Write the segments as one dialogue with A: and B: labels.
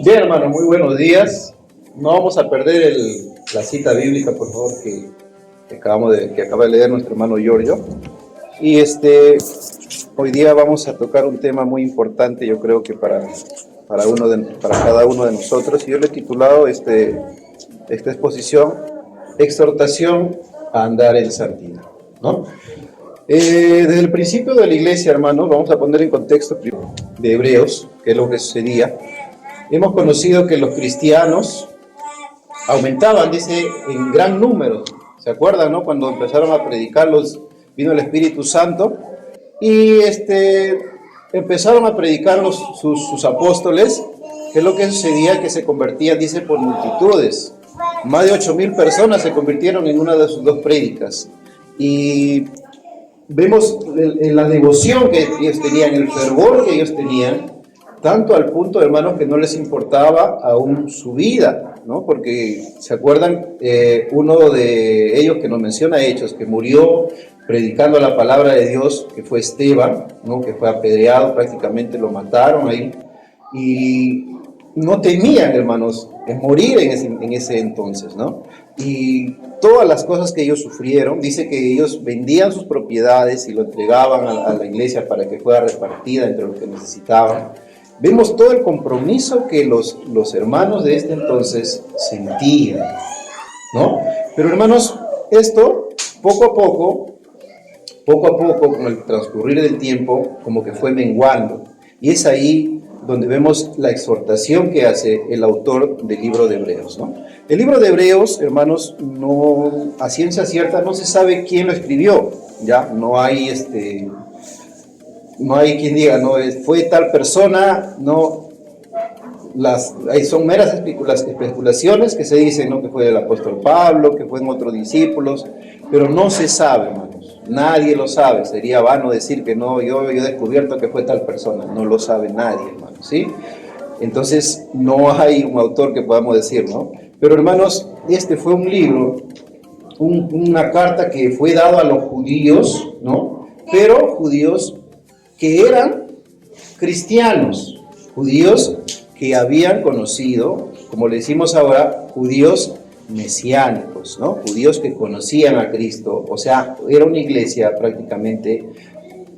A: Bien, hermano, muy buenos días. No vamos a perder la cita bíblica, por favor, que acaba de leer nuestro hermano Giorgio. Y hoy día vamos a tocar un tema muy importante, yo creo que para cada uno de nosotros. Y yo le he titulado esta exposición, Exhortación a andar en santidad, ¿no? Desde el principio de la iglesia, hermanos, vamos a poner en contexto de Hebreos, que es lo que sucedía. Hemos conocido que los cristianos aumentaban, dice, en gran número. ¿Se acuerdan, no? Cuando empezaron a predicarlos, vino el Espíritu Santo y empezaron a predicar sus apóstoles. ¿Qué es lo que sucedía? Que se convertían, dice, por multitudes. Más de 8,000 personas se convirtieron en una de sus dos prédicas. Y vemos la devoción que ellos tenían, el fervor que ellos tenían, tanto al punto, hermanos, que no les importaba aún su vida, ¿no? Porque, ¿se acuerdan? Uno de ellos que nos menciona Hechos, que murió predicando la palabra de Dios, que fue Esteban, ¿no? Que fue apedreado, prácticamente lo mataron ahí, y no temían, hermanos, morir en ese entonces, ¿no? Y todas las cosas que ellos sufrieron, dice que ellos vendían sus propiedades y lo entregaban a la iglesia para que fuera repartida entre los que necesitaban. Vemos todo el compromiso que los hermanos de este entonces sentían, ¿no? Pero, hermanos, esto poco a poco, con el transcurrir del tiempo, como que fue menguando. Y es ahí donde vemos la exhortación que hace el autor del libro de Hebreos, ¿no? El libro de Hebreos, hermanos, no, a ciencia cierta no se sabe quién lo escribió, ¿ya? No hay quien diga, no, fue tal persona, no, son meras especulaciones que se dicen, ¿no? Que fue el apóstol Pablo, que fue en otros discípulos, pero no se sabe, hermanos, nadie lo sabe. Sería vano decir que no, yo he descubierto que fue tal persona, no lo sabe nadie, hermanos, ¿sí? Entonces no hay un autor que podamos decir, ¿no? Pero, hermanos, este fue un libro, una carta que fue dada a los judíos, ¿no? Pero judíos que eran cristianos, judíos que habían conocido, como le decimos ahora, judíos mesiánicos, ¿no? Judíos que conocían a Cristo, o sea, era una iglesia prácticamente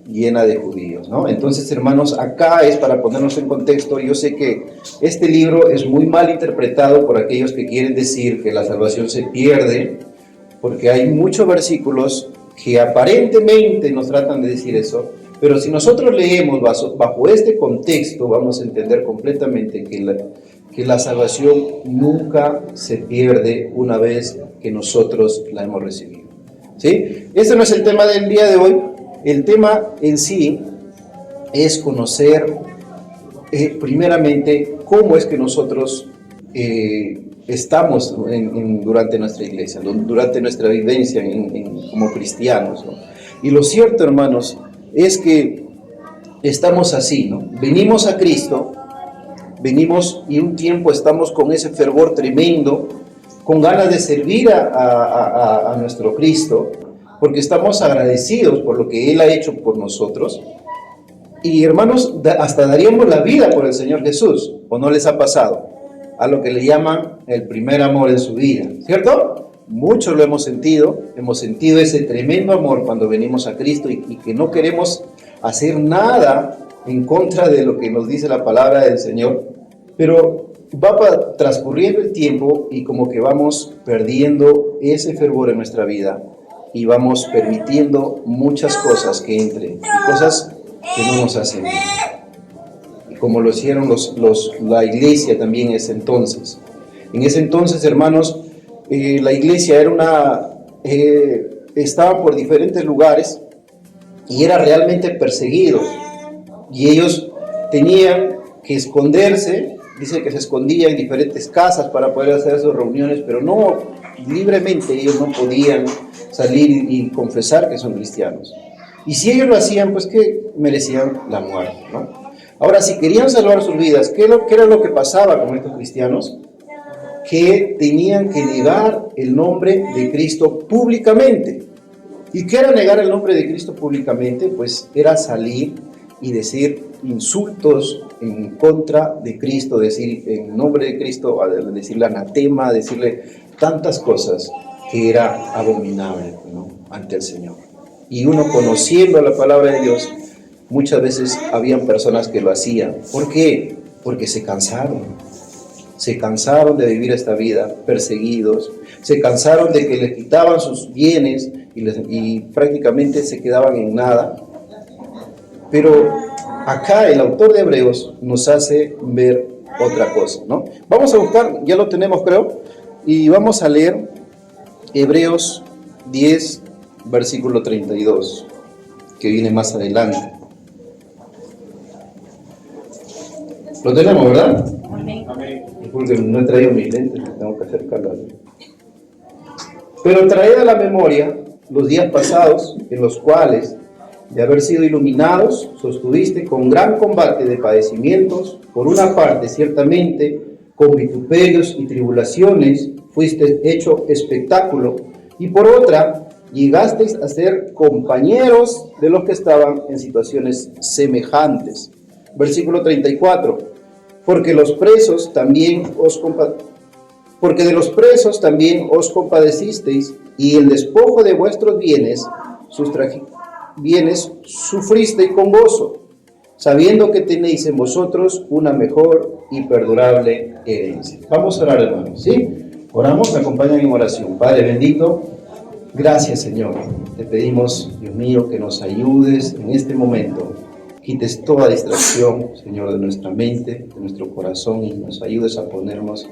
A: llena de judíos, ¿no? Entonces, hermanos, acá es para ponernos en contexto. Yo sé que este libro es muy mal interpretado por aquellos que quieren decir que la salvación se pierde, porque hay muchos versículos que aparentemente nos tratan de decir eso. Pero si nosotros leemos bajo este contexto, vamos a entender completamente que la salvación nunca se pierde una vez que nosotros la hemos recibido, ¿sí? Este no es el tema del día de hoy. El tema en sí es conocer primeramente cómo es que nosotros estamos durante nuestra iglesia, durante nuestra vivencia como cristianos, ¿no? Y lo cierto, hermanos, es que estamos así, ¿no? Venimos a Cristo, venimos y un tiempo estamos con ese fervor tremendo, con ganas de servir a nuestro Cristo, porque estamos agradecidos por lo que Él ha hecho por nosotros. Y, hermanos, hasta daríamos la vida por el Señor Jesús, ¿o no les ha pasado? A lo que le llaman el primer amor en su vida, ¿cierto? Muchos lo hemos sentido ese tremendo amor cuando venimos a Cristo y que no queremos hacer nada en contra de lo que nos dice la palabra del Señor, pero va transcurriendo el tiempo y como que vamos perdiendo ese fervor en nuestra vida y vamos permitiendo muchas cosas que entren y cosas que no nos hacen bien. Y como lo hicieron la iglesia también en ese entonces. En ese entonces, hermanos, la iglesia estaba por diferentes lugares y era realmente perseguido. Y ellos tenían que esconderse, dice que se escondían en diferentes casas para poder hacer sus reuniones, pero no libremente. Ellos no podían salir y confesar que son cristianos. Y si ellos lo hacían, pues que merecían la muerte, ¿no? Ahora, si querían salvar sus vidas, ¿qué era lo que pasaba con estos cristianos? Que tenían que negar el nombre de Cristo públicamente. ¿Y qué era negar el nombre de Cristo públicamente? Pues era salir y decir insultos en contra de Cristo, decir en nombre de Cristo, decirle anatema, decirle tantas cosas que era abominable, ¿no?, ante el Señor. Y uno, conociendo la palabra de Dios, muchas veces habían personas que lo hacían. ¿Por qué? Porque se cansaron de vivir esta vida perseguidos, se cansaron de que les quitaban sus bienes y prácticamente se quedaban en nada. Pero acá el autor de Hebreos nos hace ver otra cosa, ¿no? Vamos a buscar, ya lo tenemos creo, y vamos a leer Hebreos 10, versículo 32, que viene más adelante. Lo tenemos, ¿verdad? Amén. Porque no he traído mis lentes, tengo que acercarlo. Pero traed a la memoria los días pasados, en los cuales, de haber sido iluminados, sostuviste con gran combate de padecimientos, por una parte ciertamente, con vituperios y tribulaciones, fuiste hecho espectáculo, y por otra, llegasteis a ser compañeros de los que estaban en situaciones semejantes. Versículo 34, porque de los presos también os compadecisteis, y el despojo de vuestros bienes, bienes sufristeis con gozo, sabiendo que tenéis en vosotros una mejor y perdurable herencia. Vamos a orar, hermanos, ¿sí? Oramos, me acompañan en oración. Padre bendito, gracias, Señor. Te pedimos, Dios mío, que nos ayudes en este momento. Quites toda distracción, Señor, de nuestra mente, de nuestro corazón, y nos ayudes a ponernos,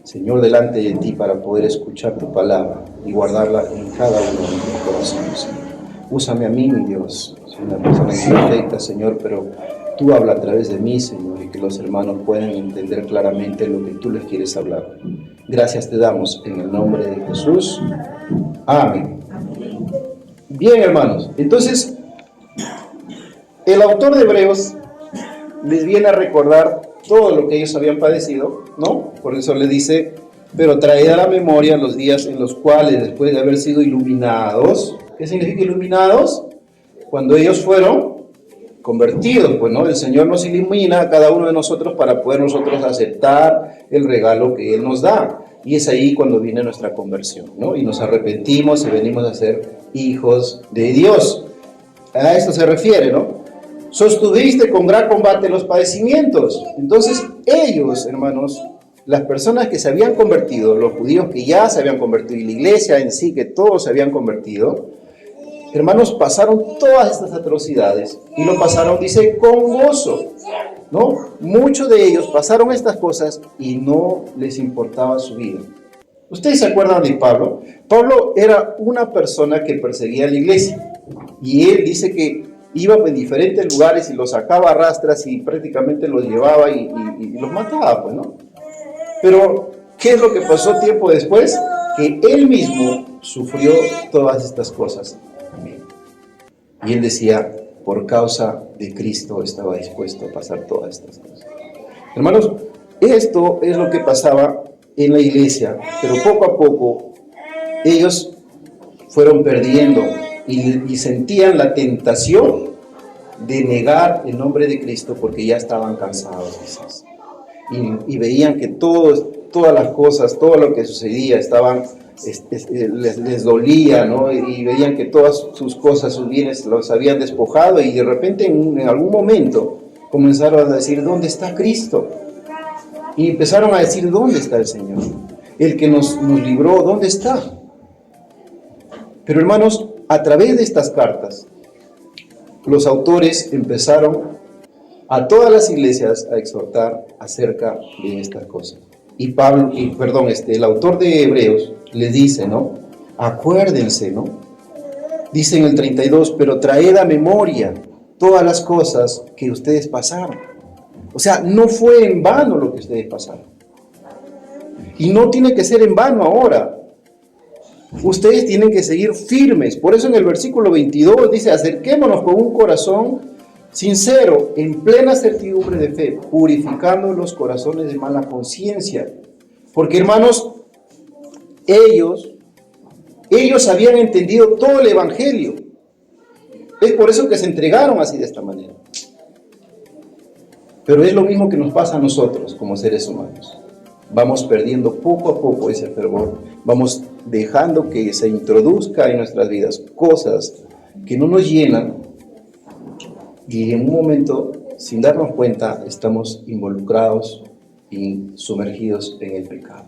A: Señor, delante de ti para poder escuchar tu palabra y guardarla en cada uno de nuestros corazones, Señor. Úsame a mí, mi Dios. Soy una persona imperfecta, Señor, pero tú habla a través de mí, Señor, y que los hermanos puedan entender claramente lo que tú les quieres hablar. Gracias te damos en el nombre de Jesús. Amén. Bien, hermanos, entonces el autor de Hebreos les viene a recordar todo lo que ellos habían padecido, ¿no? Por eso le dice, pero traed a la memoria los días en los cuales, después de haber sido iluminados. ¿Qué significa iluminados? Cuando ellos fueron convertidos, pues, ¿no? El Señor nos ilumina a cada uno de nosotros para poder nosotros aceptar el regalo que Él nos da. Y es ahí cuando viene nuestra conversión, ¿no? Y nos arrepentimos y venimos a ser hijos de Dios. A esto se refiere, ¿no? Sostuviste con gran combate los padecimientos. Entonces ellos, hermanos, las personas que se habían convertido, los judíos que ya se habían convertido, y la iglesia en sí, que todos se habían convertido, hermanos, pasaron todas estas atrocidades, y lo pasaron, dice, con gozo, ¿no? Muchos de ellos pasaron estas cosas y no les importaba su vida. ¿Ustedes se acuerdan de Pablo? Pablo era una persona que perseguía a la iglesia, y él dice que iba en diferentes lugares y los sacaba a rastras y prácticamente los llevaba y los mataba, pues, ¿no? Pero, ¿qué es lo que pasó tiempo después? Que él mismo sufrió todas estas cosas. Y él decía, por causa de Cristo estaba dispuesto a pasar todas estas cosas. Hermanos, esto es lo que pasaba en la iglesia, pero poco a poco ellos fueron perdiendo y sentían la tentación de negar el nombre de Cristo porque ya estaban cansados, quizás. Y veían que todas las cosas, todo lo que sucedía, les dolía, ¿no? Y veían que todas sus cosas, sus bienes los habían despojado, y de repente en algún momento comenzaron a decir, ¿dónde está Cristo? Y empezaron a decir, ¿dónde está el Señor? El que nos libró, ¿dónde está? Pero hermanos, a través de estas cartas, los autores empezaron a todas las iglesias a exhortar acerca de estas cosas. Y el autor de Hebreos les dice, ¿no? Acuérdense, ¿no? Dice en el 32, pero traed a memoria todas las cosas que ustedes pasaron. O sea, no fue en vano lo que ustedes pasaron. Y no tiene que ser en vano ahora. Ustedes tienen que seguir firmes. Por eso en el versículo 22 dice, acerquémonos con un corazón sincero, en plena certidumbre de fe, purificando los corazones de mala conciencia. Porque, hermanos, ellos habían entendido todo el evangelio. Es por eso que se entregaron así de esta manera. Pero es lo mismo que nos pasa a nosotros como seres humanos. Vamos perdiendo poco a poco ese fervor, vamos dejando que se introduzca en nuestras vidas cosas que no nos llenan y en un momento, sin darnos cuenta, estamos involucrados y sumergidos en el pecado.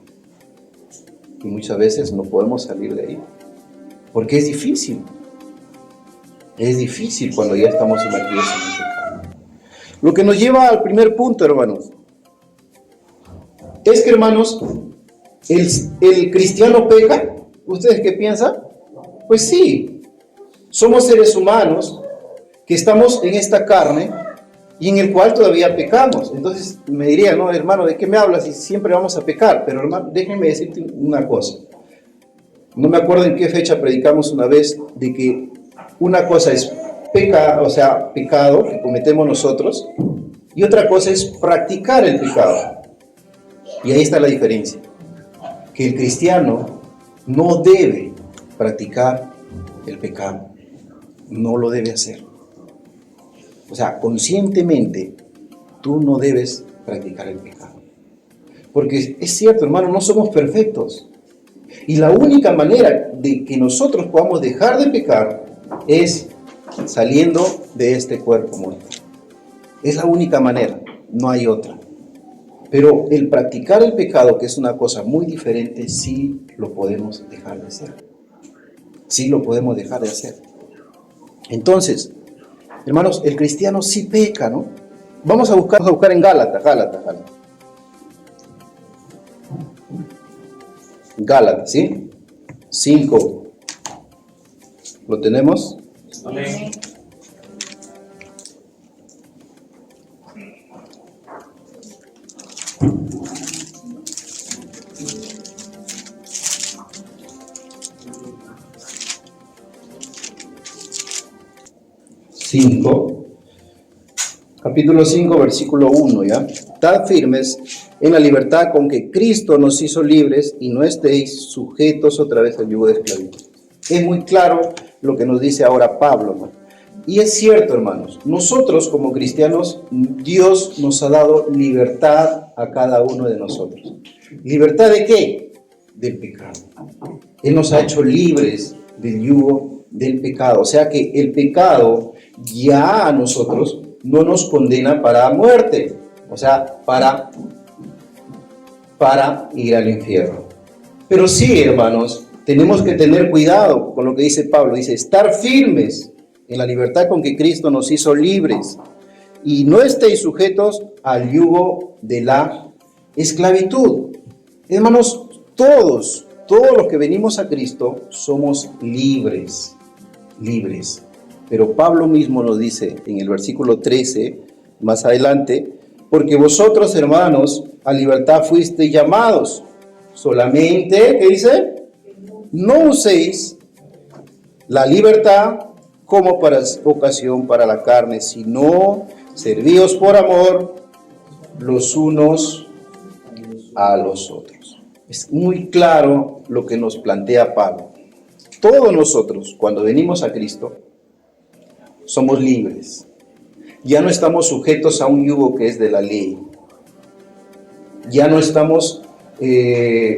A: Y muchas veces no podemos salir de ahí, porque es difícil. Es difícil cuando ya estamos sumergidos en el pecado. Lo que nos lleva al primer punto, hermanos, es que, hermanos, ¿el cristiano peca? ¿Ustedes qué piensan? Pues sí, somos seres humanos que estamos en esta carne y en el cual todavía pecamos. Entonces me dirían, no, hermano, ¿de qué me hablas? Y siempre vamos a pecar. Pero, hermano, déjenme decirte una cosa. No me acuerdo en qué fecha predicamos una vez de que una cosa es pecado que cometemos nosotros, y otra cosa es practicar el pecado. Y ahí está la diferencia, que el cristiano no debe practicar el pecado, no lo debe hacer. O sea, conscientemente tú no debes practicar el pecado. Porque es cierto, hermano, no somos perfectos. Y la única manera de que nosotros podamos dejar de pecar es saliendo de este cuerpo muerto. Es la única manera, no hay otra. Pero el practicar el pecado, que es una cosa muy diferente, sí lo podemos dejar de hacer. Sí lo podemos dejar de hacer. Entonces, hermanos, el cristiano sí peca, ¿no? Vamos a buscar en Gálatas. Gálatas, ¿sí? 5. ¿Lo tenemos?
B: Amén.
A: Capítulo 5, versículo 1, ¿ya? Estad firmes en la libertad con que Cristo nos hizo libres y no estéis sujetos otra vez al yugo de esclavitud. Es muy claro lo que nos dice ahora Pablo, ¿no? Y es cierto, hermanos, nosotros como cristianos, Dios nos ha dado libertad a cada uno de nosotros. ¿Libertad de qué? Del pecado. Él nos ha hecho libres del yugo del pecado. O sea que el pecado ya a nosotros no nos condena para muerte. O sea, para ir al infierno. Pero sí, hermanos, tenemos que tener cuidado con lo que dice Pablo. Dice, estar firmes en la libertad con que Cristo nos hizo libres y no estéis sujetos al yugo de la esclavitud. Hermanos, todos los que venimos a Cristo somos libres. Pero Pablo mismo nos dice en el versículo 13, más adelante, porque vosotros, hermanos, a libertad fuisteis llamados. Solamente, ¿qué dice? No uséis la libertad como para ocasión para la carne, sino servíos por amor los unos a los otros. Es muy claro lo que nos plantea Pablo. Todos nosotros, cuando venimos a Cristo, somos libres. Ya no estamos sujetos a un yugo que es de la ley. Ya no estamos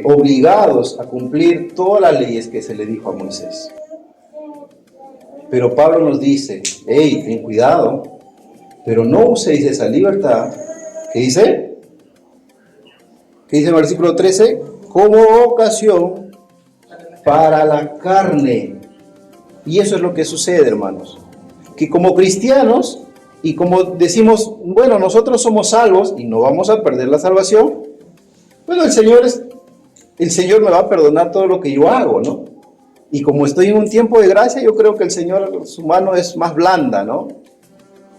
A: obligados a cumplir todas las leyes que se le dijo a Moisés. Pero Pablo nos dice, hey, ten cuidado, pero no uséis esa libertad. ¿Qué dice? ¿Qué dice el versículo 13? Como ocasión para la carne. Y eso es lo que sucede, hermanos. Que como cristianos, y como decimos, bueno, nosotros somos salvos y no vamos a perder la salvación, bueno, el Señor me va a perdonar todo lo que yo hago, ¿no? Y como estoy en un tiempo de gracia, yo creo que el Señor, su mano es más blanda, ¿no?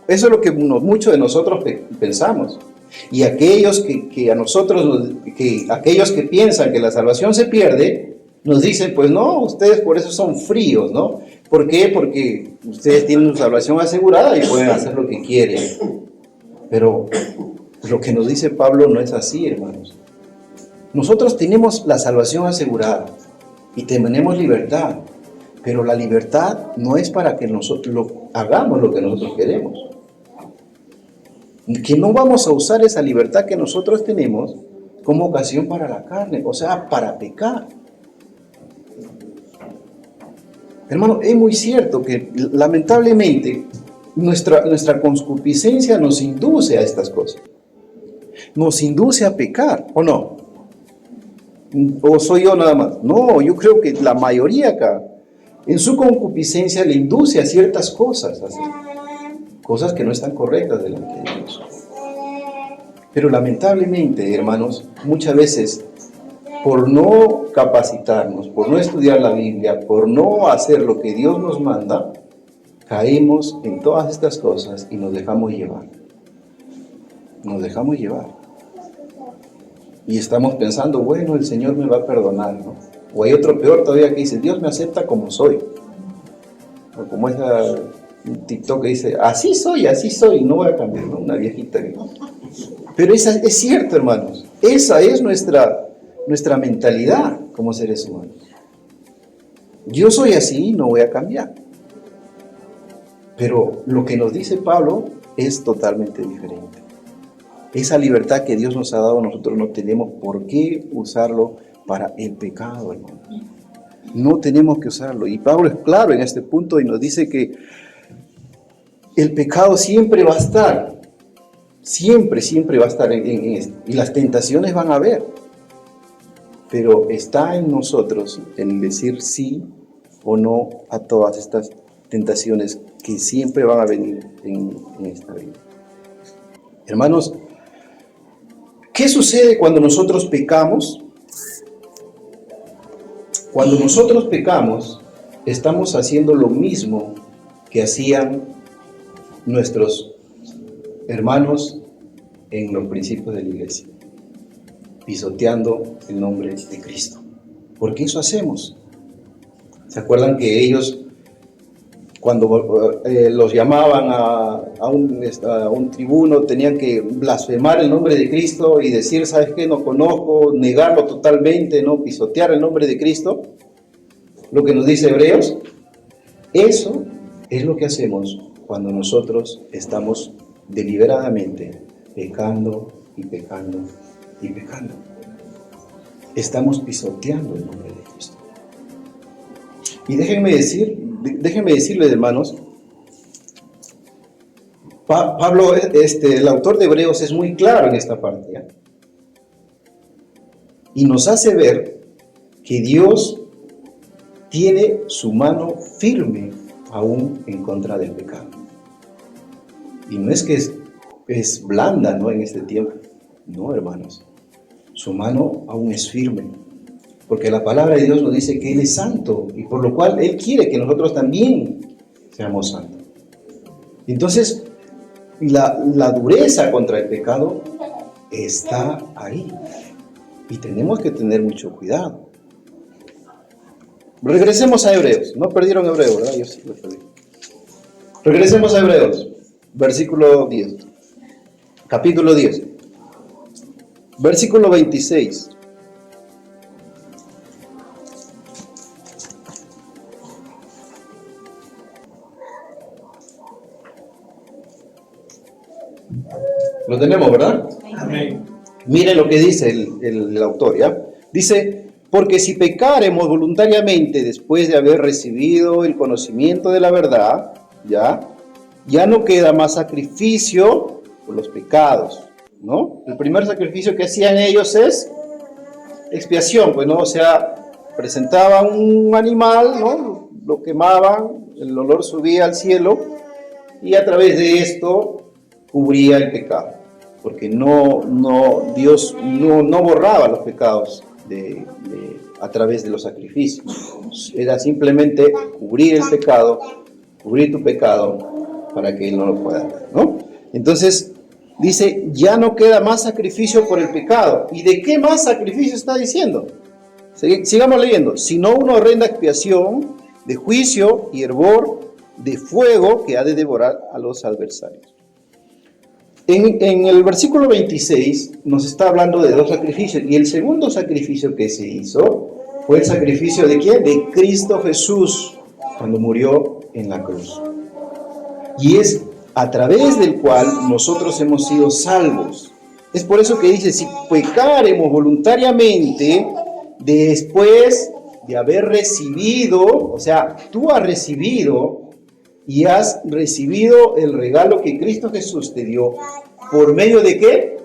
A: Eso es lo que muchos de nosotros pensamos. Y aquellos aquellos que piensan que la salvación se pierde, nos dicen, pues no, ustedes por eso son fríos, ¿no? ¿Por qué? Porque ustedes tienen su salvación asegurada y pueden hacer lo que quieren. Pero lo que nos dice Pablo no es así, hermanos. Nosotros tenemos la salvación asegurada y tenemos libertad, pero la libertad no es para que nosotros hagamos lo que nosotros queremos. que no vamos a usar esa libertad que nosotros tenemos como ocasión para la carne, o sea, para pecar. Hermano, es muy cierto que lamentablemente nuestra concupiscencia nos induce a estas cosas. Nos induce a pecar, ¿o no? ¿O soy yo nada más? No, yo creo que la mayoría acá, en su concupiscencia le induce a ciertas cosas, así, cosas que no están correctas delante de Dios. Pero lamentablemente, hermanos, muchas veces, por no capacitarnos, por no estudiar la Biblia, por no hacer lo que Dios nos manda, caemos en todas estas cosas y nos dejamos llevar. Nos dejamos llevar. Y estamos pensando, bueno, el Señor me va a perdonar, ¿no? O hay otro peor todavía que dice, Dios me acepta como soy. O como esa TikTok que dice, así soy, no voy a cambiar, ¿no? Una viejita que... Pero es cierto, hermanos. Esa es nuestra mentalidad como seres humanos. Yo soy así y no voy a cambiar. Pero lo que nos dice Pablo es totalmente diferente. Esa libertad que Dios nos ha dado, nosotros no tenemos por qué usarlo para el pecado, hermano. No tenemos que usarlo. Y Pablo es claro en este punto y nos dice que el pecado siempre va a estar. Siempre va a estar en esto. Y las tentaciones van a haber. Pero está en nosotros el decir sí o no a todas estas tentaciones que siempre van a venir en esta vida. Hermanos, ¿qué sucede cuando nosotros pecamos? Cuando nosotros pecamos, estamos haciendo lo mismo que hacían nuestros hermanos en los principios de la iglesia, pisoteando el nombre de Cristo. Porque eso hacemos. ¿Se acuerdan que ellos, cuando los llamaban a un tribuno, tenían que blasfemar el nombre de Cristo y decir, ¿sabes qué? No conozco, negarlo totalmente, no pisotear el nombre de Cristo? Lo que nos dice Hebreos, eso es lo que hacemos cuando nosotros estamos deliberadamente pecando y pecando y pecando. Estamos pisoteando el nombre de Cristo. Y déjenme decirles, hermanos, Pablo, el autor de Hebreos, es muy claro en esta parte, ¿ya? Y nos hace ver que Dios tiene su mano firme aún en contra del pecado. Y no es que es blanda, ¿no? En este tiempo. No, hermanos. Su mano aún es firme. Porque la palabra de Dios nos dice que Él es santo. Y por lo cual Él quiere que nosotros también seamos santos. Entonces, la dureza contra el pecado está ahí. Y tenemos que tener mucho cuidado. Regresemos a Hebreos. No perdieron Hebreos, ¿verdad? Yo sí lo perdí. Regresemos a Hebreos. Versículo 10. Capítulo 10. Versículo 26. Lo tenemos, ¿verdad? Amén. Miren lo que dice el autor, ¿ya? Dice, porque si pecaremos voluntariamente después de haber recibido el conocimiento de la verdad, ya no queda más sacrificio por los pecados, ¿no? El primer sacrificio que hacían ellos es expiación, pues, ¿no? O sea, presentaban un animal, ¿no? Lo quemaban, el olor subía al cielo y a través de esto cubría el pecado, porque Dios no borraba los pecados a través de los sacrificios. Era simplemente cubrir el pecado, cubrir tu pecado para que Él no lo pueda ver, ¿no? Entonces dice, ya no queda más sacrificio por el pecado. ¿Y de qué más sacrificio está diciendo? Sigamos leyendo. Sino una horrenda expiación de juicio y hervor de fuego que ha de devorar a los adversarios. En el versículo 26 nos está hablando de dos sacrificios. Y el segundo sacrificio que se hizo fue el sacrificio ¿de quién? De Cristo Jesús, cuando murió en la cruz. Y es a través del cual nosotros hemos sido salvos. Es por eso que dice, si pecaremos voluntariamente, después de haber recibido, o sea, tú has recibido y has recibido el regalo que Cristo Jesús te dio, ¿por medio de qué?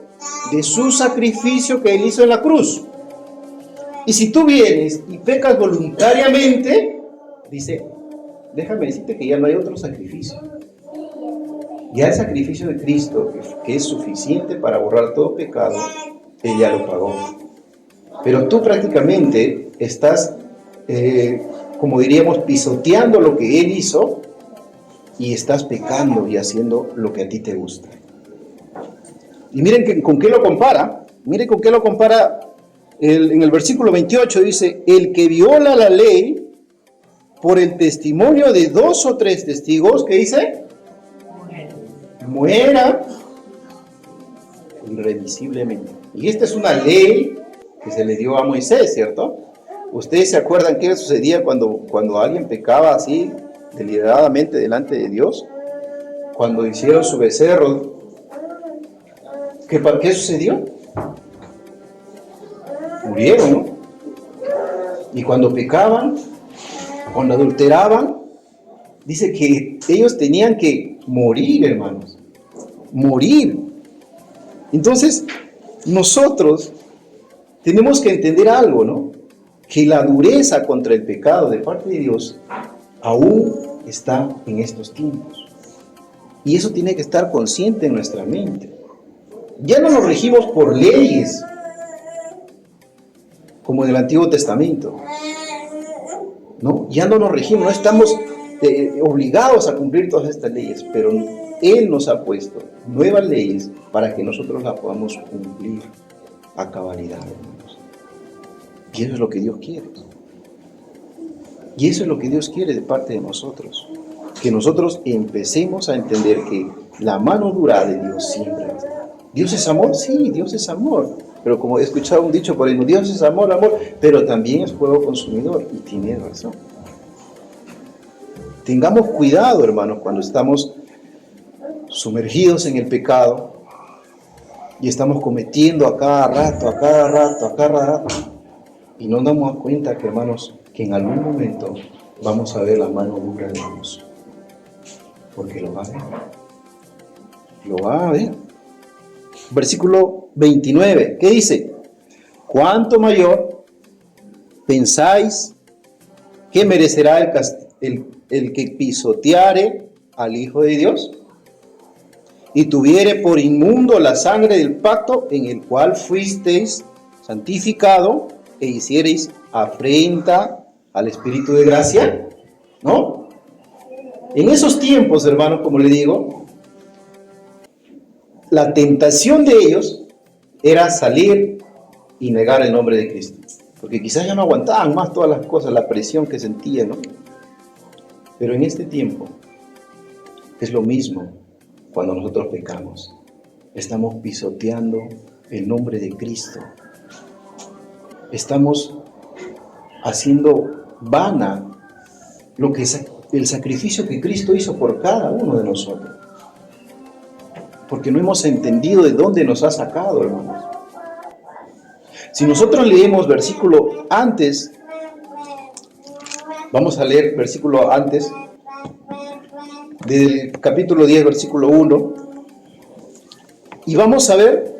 A: De su sacrificio que Él hizo en la cruz. Y si tú vienes y pecas voluntariamente, dice, déjame decirte que ya no hay otro sacrificio. Ya el sacrificio de Cristo, que es suficiente para borrar todo pecado, Él ya lo pagó. Pero tú prácticamente estás, como diríamos, pisoteando lo que Él hizo y estás pecando y haciendo lo que a ti te gusta. Y miren con qué lo compara. Miren con qué lo compara. En el versículo 28 dice, el que viola la ley por el testimonio de 2 o 3 testigos, ¿qué dice? Muera irremisiblemente. Y esta es una ley que se le dio a Moisés, ¿cierto? ¿Ustedes se acuerdan qué sucedía cuando alguien pecaba así deliberadamente delante de Dios? Cuando hicieron su becerro, ¿qué sucedió? Murieron, ¿no? Y cuando pecaban, cuando adulteraban, dice que ellos tenían que morir, hermanos. Morir. Entonces, nosotros tenemos que entender algo, ¿no? Que la dureza contra el pecado de parte de Dios aún está en estos tiempos. Y eso tiene que estar consciente en nuestra mente. Ya no nos regimos por leyes, como en el Antiguo Testamento. ¿No? Ya no nos regimos, no estamos obligados a cumplir todas estas leyes, pero Él nos ha puesto nuevas leyes para que nosotros las podamos cumplir a cabalidad, hermanos. Y eso es lo que Dios quiere. Y eso es lo que Dios quiere de parte de nosotros. Que nosotros empecemos a entender que la mano dura de Dios siempre está. ¿Dios es amor? Sí, Dios es amor. Pero como he escuchado un dicho por ahí, Dios es amor, amor, pero también es fuego consumidor. Y tiene razón. Tengamos cuidado, hermanos, cuando estamos sumergidos en el pecado y estamos cometiendo a cada rato, y no nos damos cuenta que, hermanos, que en algún momento vamos a ver la mano dura de Dios. Porque lo va a ver. Lo va a ver. Versículo 29, ¿qué dice? ¿Cuánto mayor pensáis que merecerá el que pisoteare al Hijo de Dios y tuviere por inmundo la sangre del pacto en el cual fuisteis santificado e hiciereis afrenta al Espíritu de gracia? ¿No? En esos tiempos, hermanos, como le digo, la tentación de ellos era salir y negar el nombre de Cristo. Porque quizás ya no aguantaban más todas las cosas, la presión que sentían, ¿no? Pero en este tiempo es lo mismo cuando nosotros pecamos. Estamos pisoteando el nombre de Cristo. Estamos haciendo vana lo que es el sacrificio que Cristo hizo por cada uno de nosotros. Porque no hemos entendido de dónde nos ha sacado, hermanos. Si nosotros leemos versículo antes, vamos a leer versículo antes del capítulo 10, versículo 1, y vamos a ver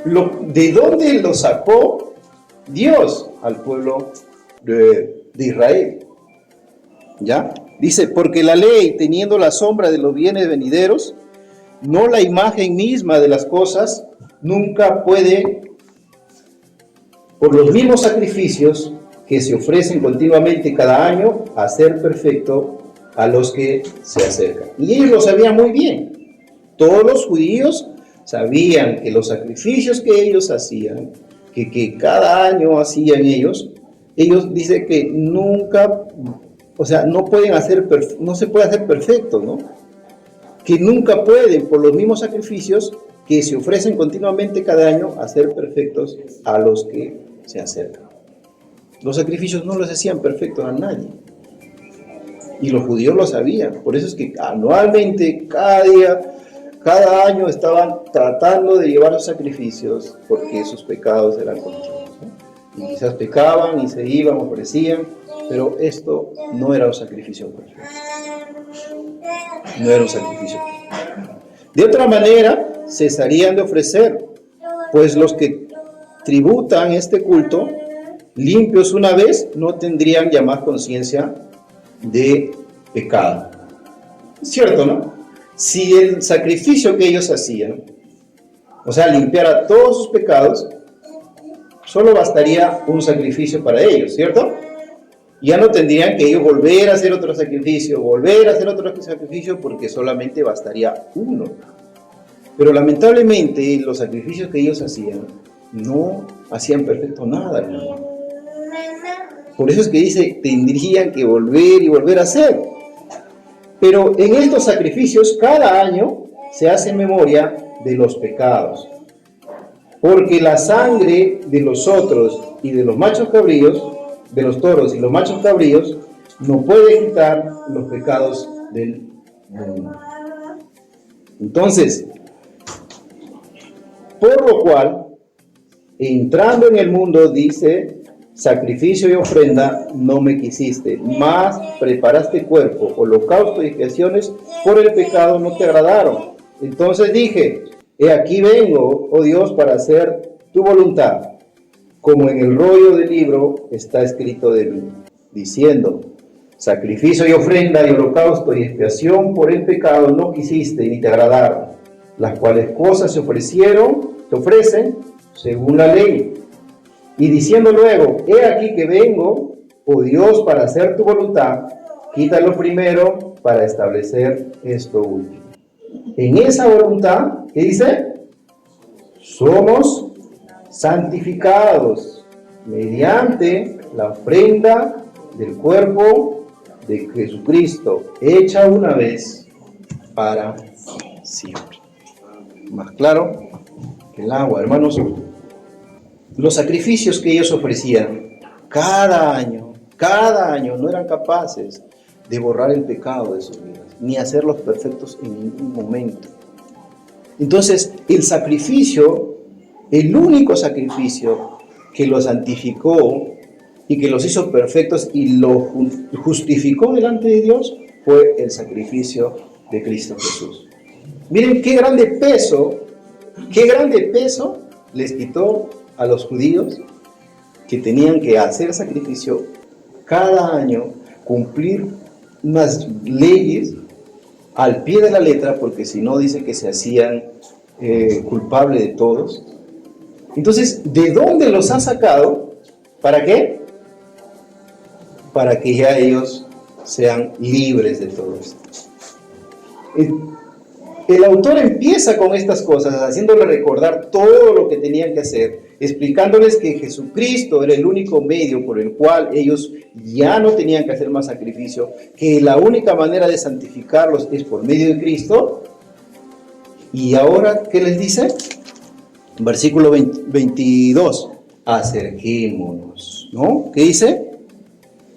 A: de dónde lo sacó Dios al pueblo de Israel. ¿Ya? Dice, porque la ley, teniendo la sombra de los bienes venideros, no la imagen misma de las cosas, nunca puede, por los mismos sacrificios que se ofrecen continuamente cada año, hacer perfecto a los que se acercan. Y ellos lo sabían muy bien. Todos los judíos sabían que los sacrificios que ellos hacían, que cada año hacían ellos dicen que nunca, o sea, no se puede hacer perfecto, ¿no? Que nunca pueden, por los mismos sacrificios que se ofrecen continuamente cada año, hacer perfectos a los que se acercan. Los sacrificios no los hacían perfectos a nadie. Y los judíos lo sabían. Por eso es que anualmente, cada día, cada año estaban tratando de llevar los sacrificios porque sus pecados eran continuos, ¿no? Y quizás pecaban y se iban, ofrecían, pero esto no era un sacrificio perfecto. No era un sacrificio perfecto. De otra manera, cesarían de ofrecer, pues los que tributan este culto, limpios una vez, no tendrían ya más conciencia de pecado. ¿Cierto, no? Si el sacrificio que ellos hacían, o sea, limpiara todos sus pecados, solo bastaría un sacrificio para ellos, ¿cierto? Ya no tendrían que ellos volver a hacer otro sacrificio, porque solamente bastaría uno. Pero lamentablemente los sacrificios que ellos hacían no hacían perfecto nada, hermano. Por eso es que dice, tendrían que volver y volver a hacer. Pero en estos sacrificios, cada año se hace memoria de los pecados. Porque la sangre de los otros y de los machos cabríos, de los toros y los machos cabríos, no puede quitar los pecados del mundo. Entonces, por lo cual, entrando en el mundo, dice, sacrificio y ofrenda no me quisiste, mas preparaste cuerpo, holocausto y expiaciones por el pecado no te agradaron. Entonces dije, he aquí vengo, oh Dios, para hacer tu voluntad, como en el rollo del libro está escrito de mí, diciendo, sacrificio y ofrenda y holocausto y expiación por el pecado no quisiste ni te agradaron, las cuales cosas se ofrecen según la ley. Y diciendo luego, he aquí que vengo, oh Dios, para hacer tu voluntad, quítalo primero para establecer esto último. En esa voluntad, ¿qué dice? Somos santificados mediante la ofrenda del cuerpo de Jesucristo, hecha una vez para siempre. Más claro que el agua, hermanos. Los sacrificios que ellos ofrecían cada año, no eran capaces de borrar el pecado de sus vidas, ni hacerlos perfectos en ningún momento. Entonces, el único sacrificio que los santificó y que los hizo perfectos y los justificó delante de Dios fue el sacrificio de Cristo Jesús. Miren qué grande peso les quitó a los judíos, que tenían que hacer sacrificio cada año, cumplir unas leyes al pie de la letra, porque si no dice que se hacían culpables de todos. Entonces, ¿de dónde los ha sacado? ¿Para qué? Para que ya ellos sean libres de todo esto. El autor empieza con estas cosas, haciéndole recordar todo lo que tenían que hacer, explicándoles que Jesucristo era el único medio por el cual ellos ya no tenían que hacer más sacrificio, que la única manera de santificarlos es por medio de Cristo. Y ahora, ¿qué les dice? Versículo 22, acerquémonos, ¿no? ¿Qué dice?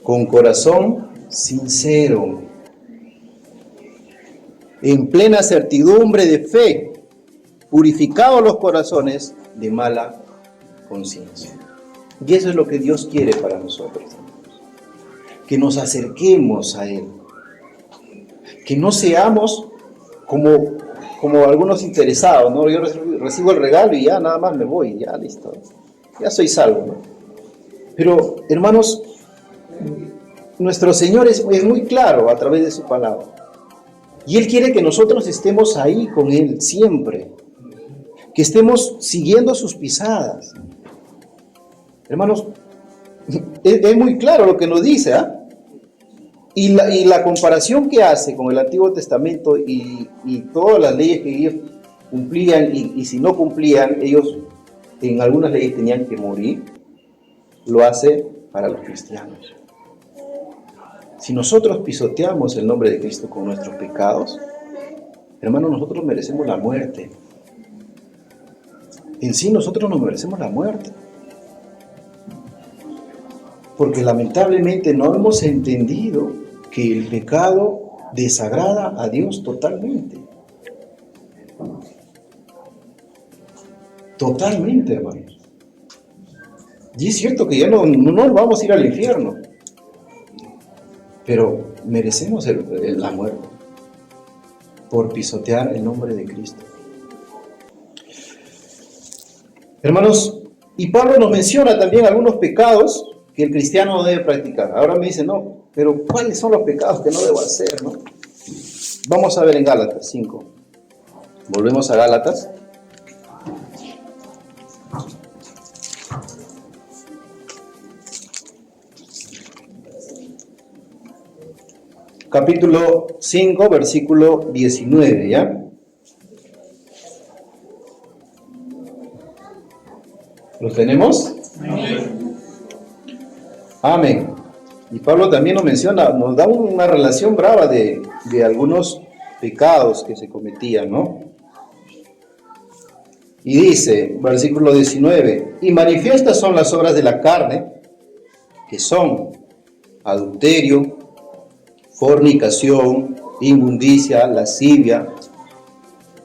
A: Con corazón sincero, en plena certidumbre de fe, purificados los corazones de mala conciencia. Y eso es lo que Dios quiere para nosotros, que nos acerquemos a Él, que no seamos como algunos interesados, ¿no? Yo recibo el regalo y ya nada más me voy, ya listo, ya soy salvo, ¿no? Pero, hermanos, nuestro Señor es muy claro a través de su palabra. Y Él quiere que nosotros estemos ahí con Él siempre, que estemos siguiendo sus pisadas. Hermanos, es muy claro lo que nos dice, ¿eh? Y la comparación que hace con el Antiguo Testamento y todas las leyes que ellos cumplían y si no cumplían, ellos en algunas leyes tenían que morir, lo hace para los cristianos. Si nosotros pisoteamos el nombre de Cristo con nuestros pecados, hermanos, nosotros merecemos la muerte. En sí, nosotros nos merecemos la muerte. Porque lamentablemente no hemos entendido que el pecado desagrada a Dios totalmente. Totalmente, hermanos. Y es cierto que ya no vamos a ir al infierno, pero merecemos la muerte por pisotear el nombre de Cristo. Hermanos, y Pablo nos menciona también algunos pecados que el cristiano no debe practicar. Ahora me dice, no, pero ¿cuáles son los pecados que no debo hacer, no? Vamos a ver en Gálatas 5. Volvemos a Gálatas. Capítulo 5, versículo 19, ¿ya? ¿Lo tenemos? Amén. Amén. Y Pablo también nos menciona, nos da una relación brava de algunos pecados que se cometían, ¿no? Y dice, versículo 19, y manifiestas son las obras de la carne, que son adulterio, fornicación, inmundicia, lascivia,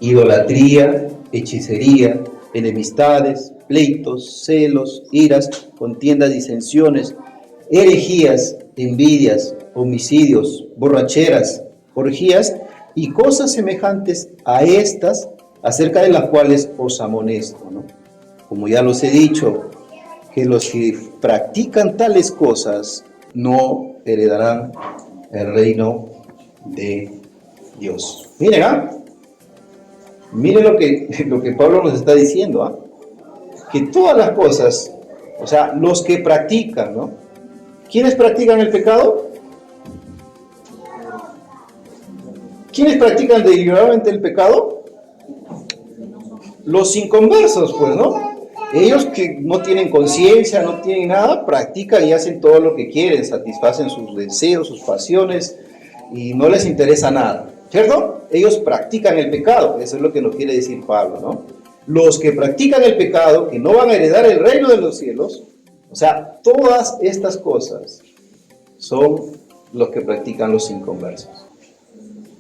A: idolatría, hechicería, enemistades, pleitos, celos, iras, contiendas, disensiones, herejías, envidias, homicidios, borracheras, orgías y cosas semejantes a estas, acerca de las cuales os amonesto, ¿no? Como ya los he dicho, que los que practican tales cosas no heredarán el reino de Dios. Miren, miren lo que Pablo nos está diciendo, que todas las cosas, o sea, los que practican, ¿no? ¿Quiénes practican el pecado? ¿Quiénes practican deliberadamente el pecado? Los inconversos, pues, ¿no? Ellos que no tienen conciencia, no tienen nada, practican y hacen todo lo que quieren, satisfacen sus deseos, sus pasiones y no les interesa nada, ¿cierto? Ellos practican el pecado, eso es lo que nos quiere decir Pablo, ¿no? Los que practican el pecado, que no van a heredar el reino de los cielos, o sea, todas estas cosas son los que practican los inconversos.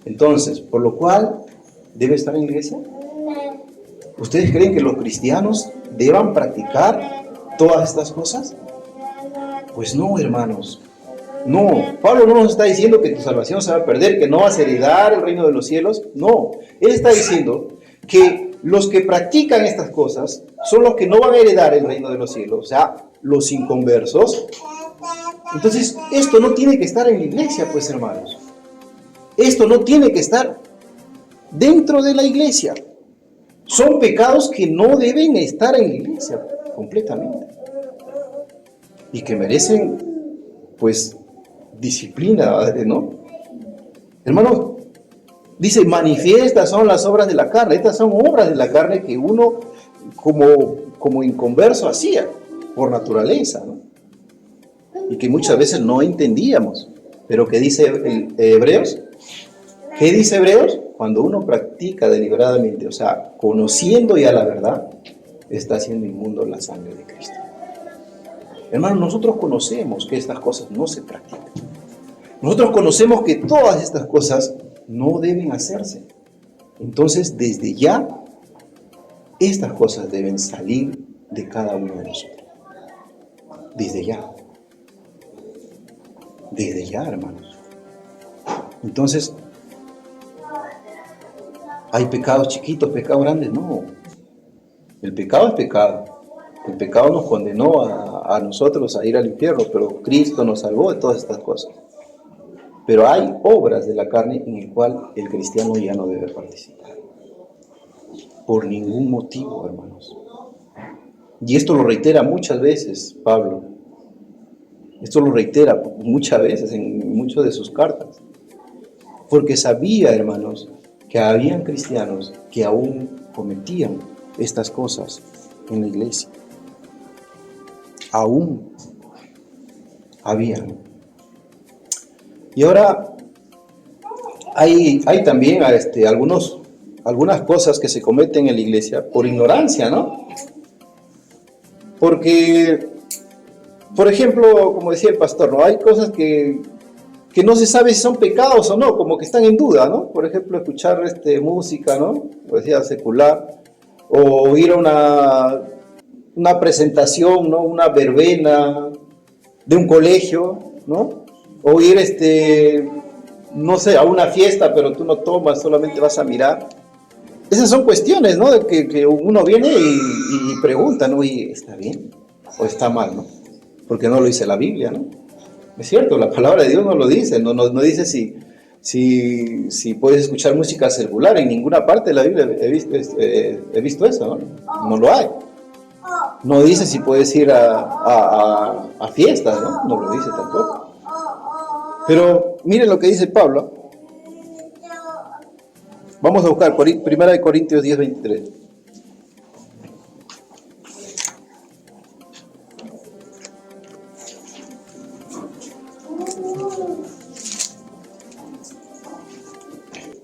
A: Entonces, por lo cual, ¿debe estar en la iglesia? ¿Ustedes creen que los cristianos deban practicar todas estas cosas? Pues no, hermanos. No, Pablo no nos está diciendo que tu salvación se va a perder, que no vas a heredar el reino de los cielos. No, él está diciendo que los que practican estas cosas son los que no van a heredar el reino de los cielos, o sea, los inconversos. Entonces, esto no tiene que estar en la iglesia, pues, hermanos. Esto no tiene que estar dentro de la iglesia. Son pecados que no deben estar en la iglesia completamente y que merecen, pues, disciplina, ¿no? Hermanos, dice, manifiestas son las obras de la carne. Estas son obras de la carne que uno como inconverso hacía por naturaleza, ¿no? Y que muchas veces no entendíamos. Pero ¿qué dice Hebreos? ¿Qué dice Hebreos? Cuando uno practica deliberadamente, o sea, conociendo ya la verdad, está haciendo inmundo la sangre de Cristo. Hermanos, nosotros conocemos que estas cosas no se practican. Nosotros conocemos que todas estas cosas no deben hacerse. Entonces, desde ya, estas cosas deben salir de cada uno de nosotros. Desde ya. Desde ya, hermanos. Entonces, ¿hay pecados chiquitos, pecados grandes? No. El pecado es pecado. El pecado nos condenó a nosotros a ir al infierno, pero Cristo nos salvó de todas estas cosas. Pero hay obras de la carne en el cual el cristiano ya no debe participar. Por ningún motivo, hermanos. Y esto lo reitera muchas veces Pablo. Esto lo reitera muchas veces en muchas de sus cartas. Porque sabía, hermanos, que habían cristianos que aún cometían estas cosas en la iglesia. Aún habían. Y ahora hay también algunas cosas que se cometen en la iglesia por ignorancia, ¿no? Porque, por ejemplo, como decía el pastor, ¿no? Hay cosas que que no se sabe si son pecados o no, como que están en duda, ¿no? Por ejemplo, escuchar música, ¿no? Poesía secular, o ir a una presentación, ¿no? Una verbena de un colegio, ¿no? O ir, no sé, a una fiesta, pero tú no tomas, solamente vas a mirar. Esas son cuestiones, ¿no? De que uno viene y pregunta, ¿no? ¿Y está bien o está mal, ¿no? Porque no lo dice la Biblia, ¿no? Es cierto, la palabra de Dios no lo dice, no dice si puedes escuchar música secular. En ninguna parte de la Biblia he visto eso, ¿no? No lo hay. No dice si puedes ir a fiestas, ¿no? No lo dice tampoco. Pero miren lo que dice Pablo. Vamos a buscar 1 Corintios 10:23.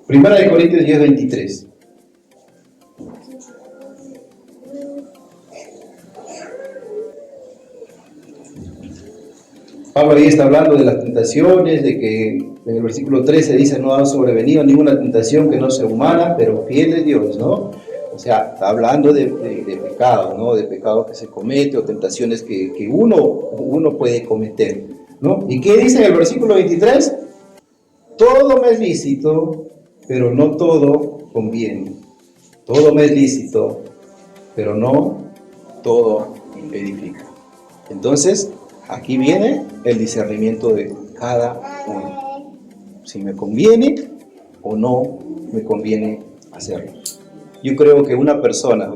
A: Primera de Corintios 10:23. Pablo ahí está hablando de las tentaciones, de que en el versículo 13 dice: no ha sobrevenido ninguna tentación que no sea humana, pero fiel es Dios, ¿no? O sea, está hablando de pecado, ¿no? De pecado que se comete o tentaciones que uno puede cometer, ¿no? ¿Y qué dice en el versículo 23? Todo me es lícito, pero no todo conviene. Todo me es lícito, pero no todo edifica. Entonces, aquí viene el discernimiento de cada uno. Si me conviene o no me conviene hacerlo. Yo creo que una persona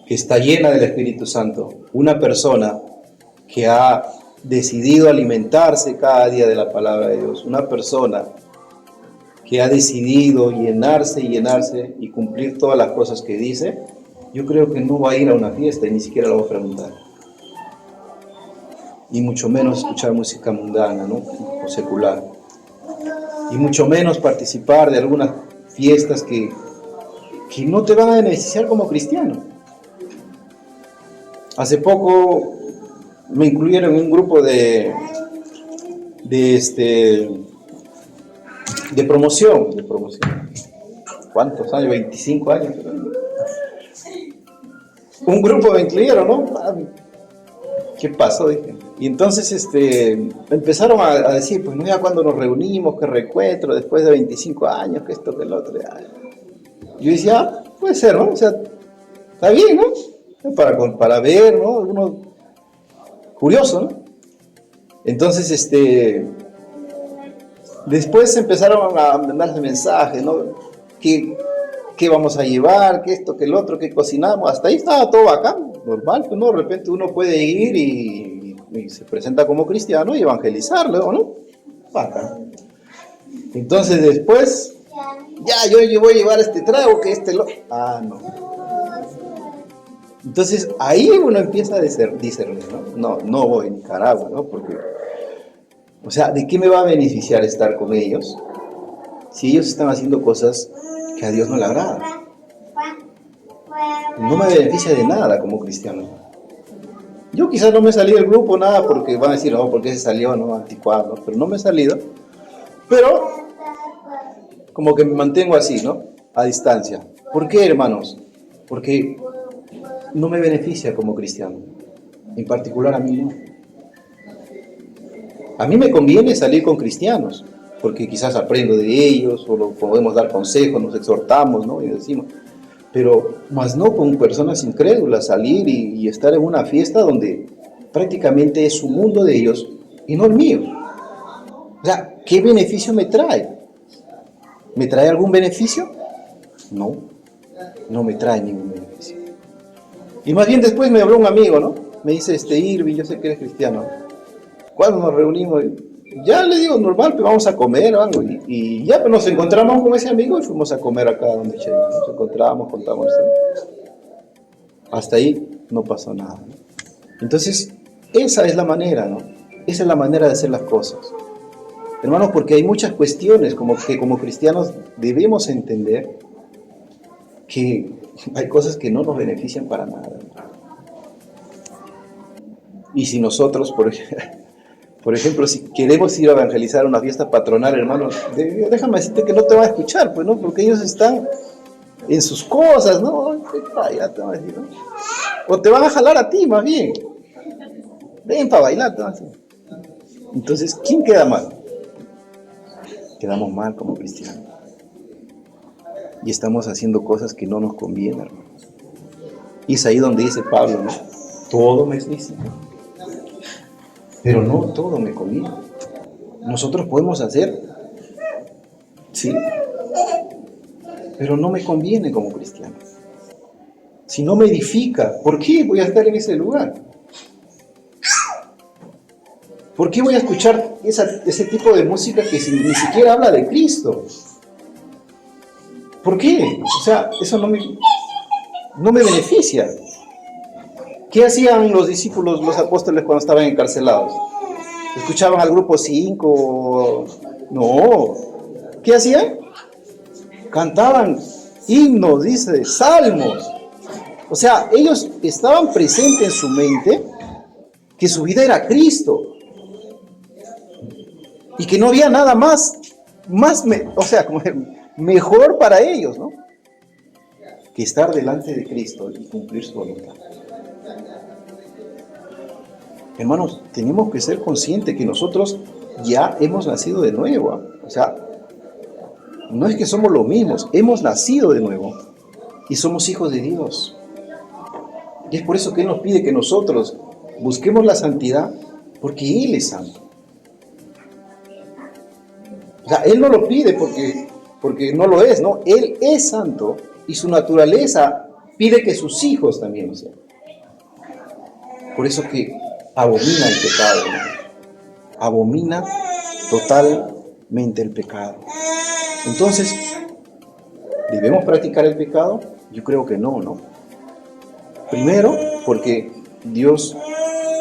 A: que está llena del Espíritu Santo, una persona que ha decidido alimentarse cada día de la palabra de Dios, una persona que ha decidido llenarse y cumplir todas las cosas que dice, yo creo que no va a ir a una fiesta y ni siquiera lo va a preguntar. Y mucho menos escuchar música mundana, ¿no? O secular. Y mucho menos participar de algunas fiestas que no te van a beneficiar como cristiano. Hace poco me incluyeron en un grupo de promoción. ¿Cuántos años? 25 años. Un grupo me incluyeron, ¿no? ¿Qué pasó? Dije. Y entonces empezaron a decir, pues no, ya cuando nos reunimos, que reencuentro después de 25 años, que esto, que el otro. Yo decía, puede ser, ¿no? O sea, está bien, ¿no? Para ver, ¿no? Uno curioso, ¿no? Entonces, después empezaron a mandarse mensajes, ¿no? ¿Qué vamos a llevar? ¿Qué esto, que el otro? ¿Qué cocinamos? Hasta ahí estaba todo bacán, normal, pues, ¿no? De repente uno puede ir y se presenta como cristiano y evangelizarlo, ¿no? Bacán. Entonces después, ya, yo voy a llevar este trago, que no. Entonces ahí uno empieza a discernir, ¿no? No voy a Nicaragua, ¿no? Porque, o sea, ¿de qué me va a beneficiar estar con ellos si ellos están haciendo cosas que a Dios no le agradan? No me beneficia de nada como cristiano. Yo quizás no me salí del grupo, nada, porque van a decir, no, ¿por qué se salió, no? Anticuado, ¿no? Pero no me he salido. Pero como que me mantengo así, ¿no? A distancia. ¿Por qué, hermanos? Porque no me beneficia como cristiano. En particular a mí no. A mí me conviene salir con cristianos, porque quizás aprendo de ellos, o podemos dar consejos, nos exhortamos, ¿no? Y decimos, pero más no con personas incrédulas, salir y estar en una fiesta donde prácticamente es su mundo de ellos y no el mío. O sea, ¿qué beneficio me trae? ¿Me trae algún beneficio? No, no me trae ningún beneficio. Y más bien después me habló un amigo, ¿no? Me dice, Irving, yo sé que eres cristiano. Cuando nos reunimos, ya le digo, normal, pues vamos a comer o algo. Y ya pues nos encontramos con ese amigo y fuimos a comer acá donde Chela. Nos encontramos, contamos. Hasta ahí no pasó nada, ¿no? Entonces, esa es la manera, ¿no? Esa es la manera de hacer las cosas. Hermanos, porque hay muchas cuestiones que como cristianos debemos entender que hay cosas que no nos benefician para nada. Y si nosotros, por ejemplo, Por ejemplo, si queremos ir a evangelizar a una fiesta patronal, hermano, déjame decirte que no te van a escuchar, pues, ¿no? Porque ellos están en sus cosas, ¿no? Ya te van a decir, ¿no? O te van a jalar a ti, más bien. Ven para bailar, te van a decir. Entonces, ¿quién queda mal? Quedamos mal como cristianos. Y estamos haciendo cosas que no nos convienen, hermano. Y es ahí donde dice Pablo, ¿no? Todo me es lícito, pero no todo me conviene. Nosotros podemos hacer, sí, pero no me conviene como cristiano. Si no me edifica, ¿por qué voy a estar en ese lugar? ¿Por qué voy a escuchar ese tipo de música que ni siquiera habla de Cristo? ¿Por qué? O sea, eso no me beneficia. ¿Qué hacían los discípulos, los apóstoles cuando estaban encarcelados? ¿Escuchaban al grupo 5? No. ¿Qué hacían? Cantaban himnos, dice, salmos. O sea, ellos estaban presentes en su mente que su vida era Cristo. Y que no había nada más como mejor para ellos, ¿no? Que estar delante de Cristo y cumplir su voluntad. Hermanos, tenemos que ser conscientes que nosotros ya hemos nacido de nuevo. O sea, no es que somos los mismos, hemos nacido de nuevo y somos hijos de Dios. Y es por eso que Él nos pide que nosotros busquemos la santidad, porque Él es santo. O sea, Él no lo pide porque no lo es, ¿no? Él es santo y su naturaleza pide que sus hijos también lo sean. Por eso que abomina el pecado, ¿no? Abomina totalmente el pecado. Entonces, ¿debemos practicar el pecado? Yo creo que no, ¿no? Primero, porque Dios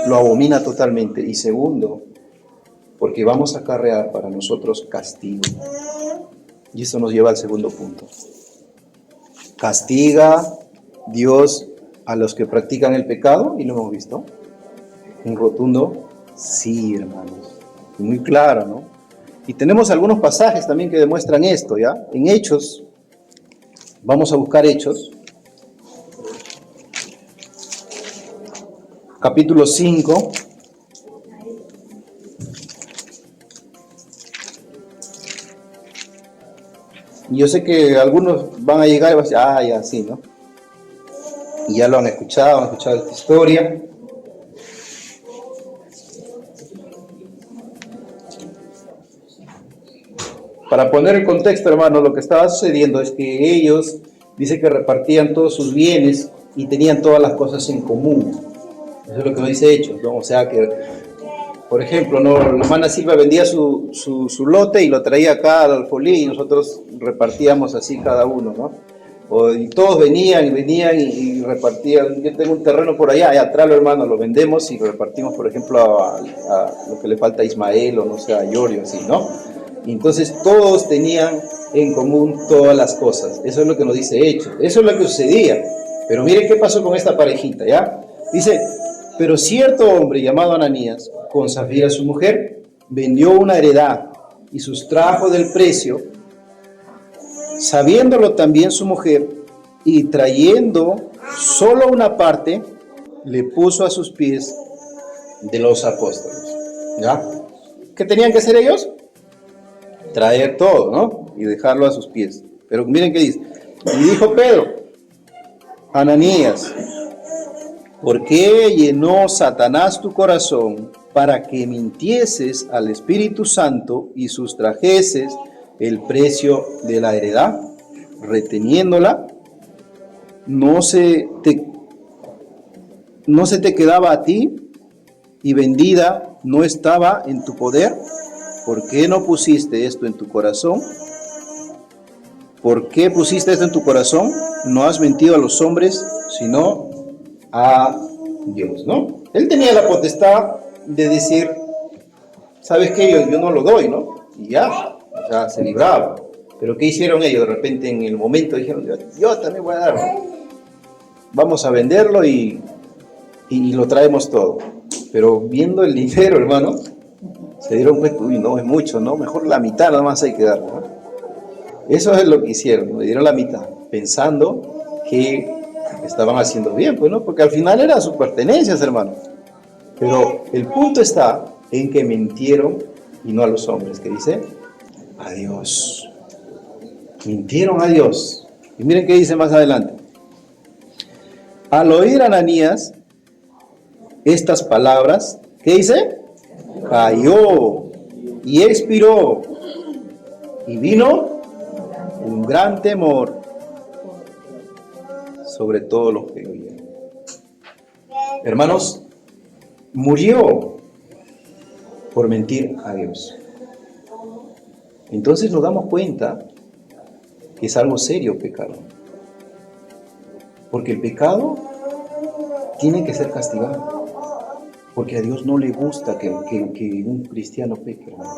A: lo abomina totalmente. Y segundo, porque vamos a acarrear para nosotros castigo. Y eso nos lleva al segundo punto. ¿Castiga Dios a los que practican el pecado? Y lo hemos visto. Un rotundo sí, hermanos. Muy claro, ¿no? Y tenemos algunos pasajes también que demuestran esto, ¿ya? En Hechos, vamos a buscar Hechos, capítulo 5. Y yo sé que algunos van a llegar y van a decir, ya, sí, ¿no? Y ya lo han escuchado esta historia. Para poner el contexto, hermano, lo que estaba sucediendo es que ellos, dice que repartían todos sus bienes y tenían todas las cosas en común. Eso es lo que nos dice Hechos, ¿no? O sea que, por ejemplo, ¿no? La hermana Silva vendía su lote y lo traía acá al Alfolí y nosotros repartíamos así cada uno, ¿no? Y todos venían y repartían. Yo tengo un terreno por allá, atrás, hermano, lo vendemos y lo repartimos, por ejemplo, a lo que le falta a Ismael o no sé, a Yorio, así, ¿no? Y entonces todos tenían en común todas las cosas. Eso es lo que nos dice Hechos. Eso es lo que sucedía. Pero miren qué pasó con esta parejita, ¿ya? Dice, pero cierto hombre llamado Ananías, con Zafira su mujer, vendió una heredad y sustrajo del precio, sabiéndolo también su mujer, y trayendo solo una parte, le puso a sus pies de los apóstoles. ¿Ya? ¿Qué tenían que hacer ellos? Traer todo, ¿no? Y dejarlo a sus pies. Pero miren qué dice. Y dijo Pedro, Ananías, ¿por qué llenó Satanás tu corazón para que mintieses al Espíritu Santo y sustrajeses el precio de la heredad, reteniéndola? ¿No se te quedaba a ti y vendida no estaba en tu poder? ¿Por qué no pusiste esto en tu corazón? ¿Por qué pusiste esto en tu corazón? No has mentido a los hombres, sino a Dios, ¿no? Él tenía la potestad de decir, ¿sabes qué? Yo no lo doy, ¿no? Y ya, o sea, se libraba. Pero ¿qué hicieron ellos? De repente en el momento dijeron, yo también voy a dar. Vamos a venderlo y lo traemos todo. Pero viendo el dinero, hermano, Se dieron cuenta, uy, no, es mucho, ¿no? Mejor la mitad nada más hay que dar, ¿no? Eso es lo que hicieron, le dieron la mitad, pensando que estaban haciendo bien, pues, ¿no? Porque al final eran sus pertenencias, hermano. Pero el punto está en que mintieron y no a los hombres, que dice, a Dios. Mintieron a Dios. Y miren qué dice más adelante. Al oír Ananías estas palabras, ¿qué dice? Cayó y expiró. Y vino un gran temor sobre todos los que oyeron. Hermanos, murió por mentir a Dios. Entonces nos damos cuenta que es algo serio pecado. Porque el pecado tiene que ser castigado. Porque a Dios no le gusta que un cristiano peque, hermano.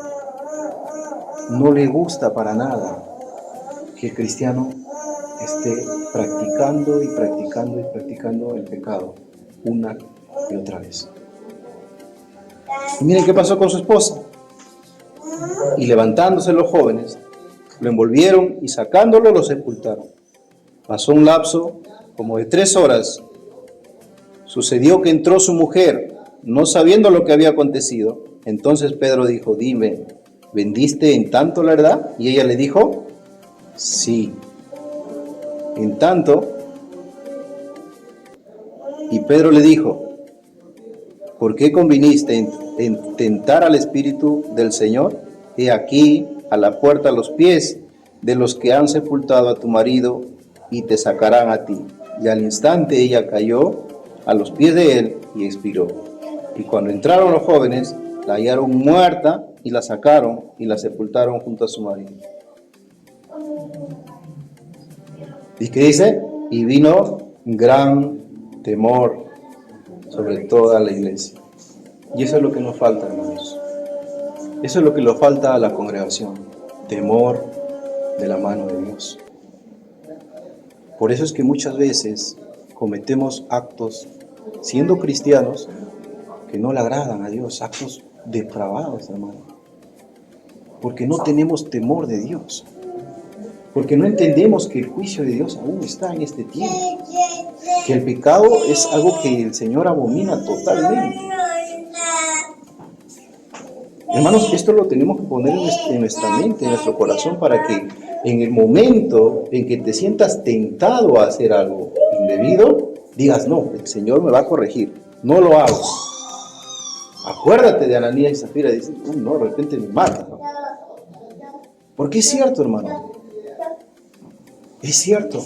A: No le gusta para nada que el cristiano esté practicando y practicando y practicando el pecado una y otra vez. Y miren qué pasó con su esposa. Y levantándose los jóvenes, lo envolvieron y sacándolo lo sepultaron. Pasó un lapso como de 3 horas. Sucedió que entró su mujer, no sabiendo lo que había acontecido. Entonces Pedro dijo, dime, ¿vendiste en tanto la verdad? Y ella le dijo, sí. En tanto, y Pedro le dijo, ¿por qué conviniste en tentar al Espíritu del Señor? He aquí a la puerta los pies de los que han sepultado a tu marido y te sacarán a ti. Y al instante ella cayó a los pies de él y expiró. Y cuando entraron los jóvenes, la hallaron muerta y la sacaron y la sepultaron junto a su marido. ¿Y qué dice? Y vino gran temor sobre toda la iglesia. Y eso es lo que nos falta, hermanos. Eso es lo que nos falta a la congregación. Temor de la mano de Dios. Por eso es que muchas veces cometemos actos, siendo cristianos, que no le agradan a Dios, actos depravados, hermano. Porque no tenemos temor de Dios. Porque no entendemos que el juicio de Dios aún está en este tiempo. Que el pecado es algo que el Señor abomina totalmente. Hermanos, esto lo tenemos que poner en nuestra mente, en nuestro corazón, para que en el momento en que te sientas tentado a hacer algo indebido, digas, no, el Señor me va a corregir, no lo hago. Acuérdate de Ananías y Zafira, y dices, no, de repente me mata, ¿no? Porque es cierto, hermano, es cierto.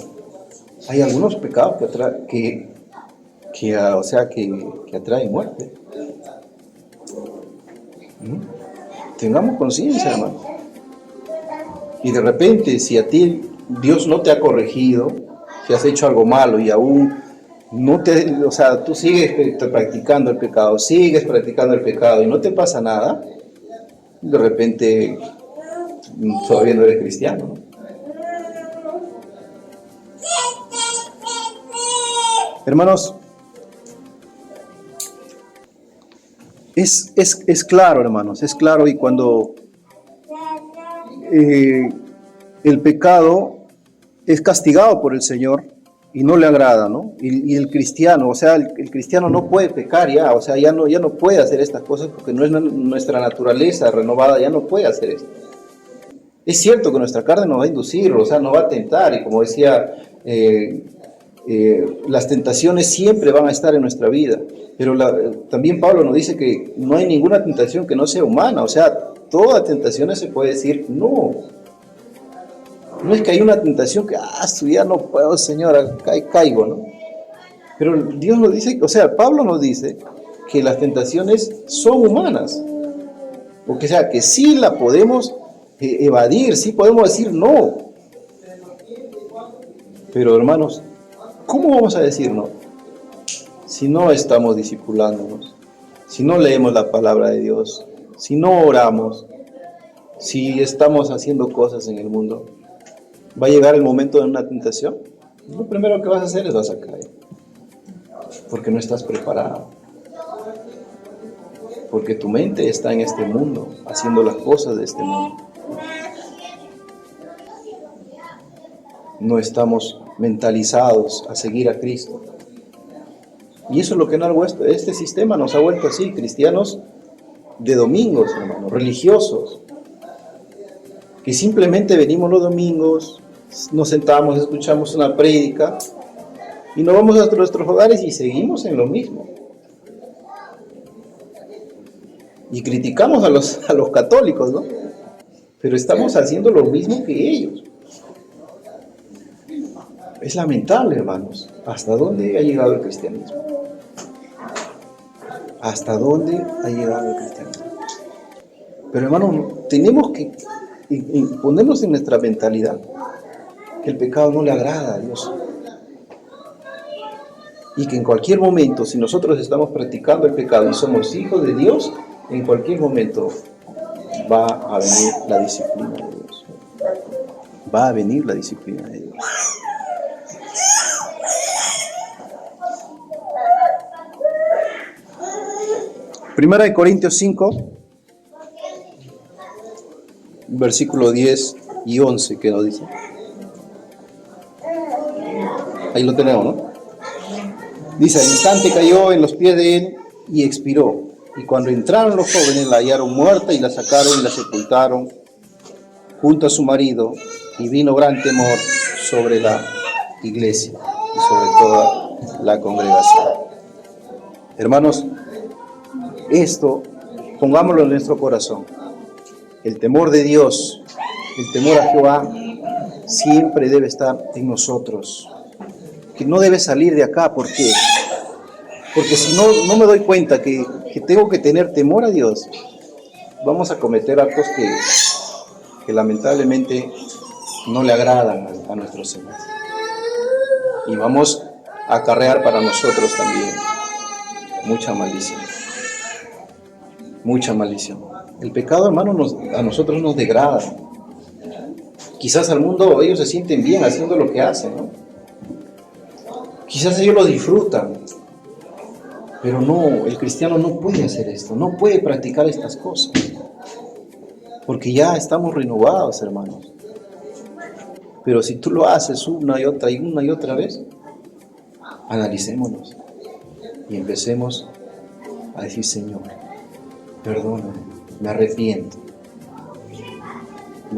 A: Hay algunos pecados que atraen muerte. Tengamos conciencia, hermano. Y de repente, si a ti Dios no te ha corregido, si has hecho algo malo y aún no tú sigues practicando el pecado y no te pasa nada, de repente todavía no eres cristiano, ¿no? Hermanos, es claro, hermanos, es claro, y cuando el pecado es castigado por el Señor y no le agrada, ¿no? Y el cristiano, el cristiano no puede pecar ya, ya no puede hacer estas cosas porque no es nuestra naturaleza renovada, ya no puede hacer esto. Es cierto que nuestra carne nos va a inducir, nos va a tentar, y como decía, las tentaciones siempre van a estar en nuestra vida, pero también Pablo nos dice que no hay ninguna tentación que no sea humana, toda tentación se puede decir no. No es que hay una tentación que, ya no puedo, Señor, caigo, ¿no? Pero Dios nos dice, Pablo nos dice que las tentaciones son humanas, porque que sí la podemos evadir, sí podemos decir no. Pero hermanos, ¿cómo vamos a decir no? Si no estamos discipulándonos, si no leemos la palabra de Dios, si no oramos, si estamos haciendo cosas en el mundo, va a llegar el momento de una tentación. Lo primero que vas a hacer es vas a caer, porque no estás preparado. porque tu mente está en este mundo, haciendo las cosas de este mundo. No estamos mentalizados a seguir a Cristo. Y eso es lo que este sistema nos ha vuelto así, cristianos de domingos, hermanos, religiosos, que simplemente venimos los domingos, nos sentamos, escuchamos una prédica y nos vamos a nuestros hogares y seguimos en lo mismo. Y criticamos a los católicos, ¿no? Pero estamos haciendo lo mismo que ellos. Es lamentable, hermanos, hasta dónde ha llegado el cristianismo. ¿Hasta dónde ha llegado el cristianismo? Pero, hermanos, tenemos que ponernos en nuestra mentalidad que el pecado no le agrada a Dios. Y que en cualquier momento, si nosotros estamos practicando el pecado y somos hijos de Dios, en cualquier momento va a venir la disciplina de Dios. Va a venir la disciplina de Dios. Primera de Corintios 5, versículo 10 y 11, ¿qué nos dice? Ahí lo tenemos, ¿no? Dice, al instante cayó en los pies de él y expiró. Y cuando entraron los jóvenes la hallaron muerta y la sacaron y la sepultaron junto a su marido. Y vino gran temor sobre la iglesia y sobre toda la congregación. Hermanos, esto pongámoslo en nuestro corazón. El temor de Dios, el temor a Jehová, siempre debe estar en nosotros. Que no debe salir de acá. ¿Por qué? Porque si no me doy cuenta que tengo que tener temor a Dios, vamos a cometer actos que lamentablemente no le agradan a nuestro Señor. Y vamos a acarrear para nosotros también mucha maldición. Mucha maldición. El pecado, hermano, a nosotros nos degrada. Quizás al mundo ellos se sienten bien haciendo lo que hacen, ¿no? Quizás ellos lo disfrutan, pero no, el cristiano no puede hacer esto, no puede practicar estas cosas, porque ya estamos renovados, hermanos. Pero si tú lo haces una y otra vez, analicémonos y empecemos a decir, Señor, perdóname, me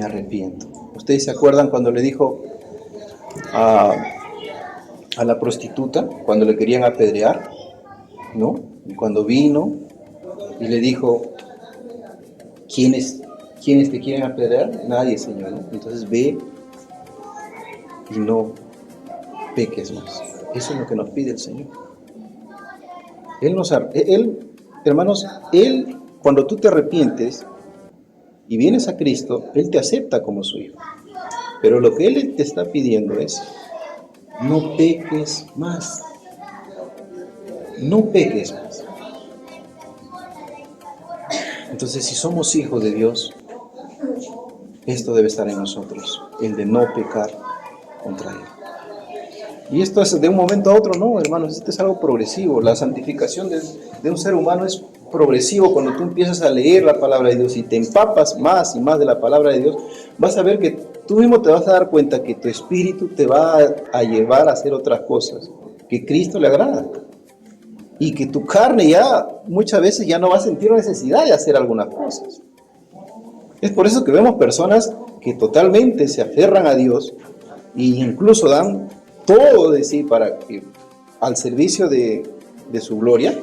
A: arrepiento. ¿Ustedes se acuerdan cuando le dijo a la prostituta, cuando le querían apedrear, ¿no? Y cuando vino y le dijo, ¿quiénes te quieren apedrear? Nadie, Señor, ¿no? Entonces ve y no peques más. Eso es lo que nos pide el Señor. Hermanos, cuando tú te arrepientes y vienes a Cristo, Él te acepta como su hijo. Pero lo que Él te está pidiendo es, no peques más. No peques más. Entonces, si somos hijos de Dios, esto debe estar en nosotros, el de no pecar contra Él. Y esto es de un momento a otro, no, hermanos, esto es algo progresivo. La santificación de un ser humano es progresivo. Cuando tú empiezas a leer la palabra de Dios y te empapas más y más de la palabra de Dios, vas a ver que tú mismo te vas a dar cuenta que tu espíritu te va a llevar a hacer otras cosas que Cristo le agrada. Y que tu carne ya muchas veces ya no va a sentir necesidad de hacer algunas cosas. Es por eso que vemos personas que totalmente se aferran a Dios e incluso dan todo de sí para que, al servicio de su gloria.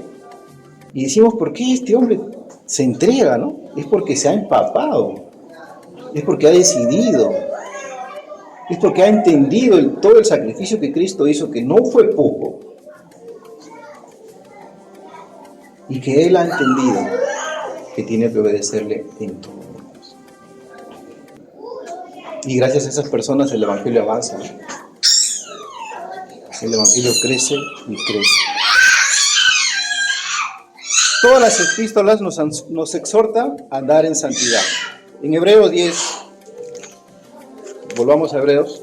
A: Y decimos, ¿por qué este hombre se entrega, no? Es porque se ha empapado, es porque ha decidido, es porque ha entendido todo el sacrificio que Cristo hizo, que no fue poco, y que Él ha entendido que tiene que obedecerle en todo. Y gracias a esas personas el Evangelio avanza, ¿no? El Evangelio crece y crece. Todas las epístolas nos exhortan a andar en santidad. En Hebreos 10, volvamos a Hebreos.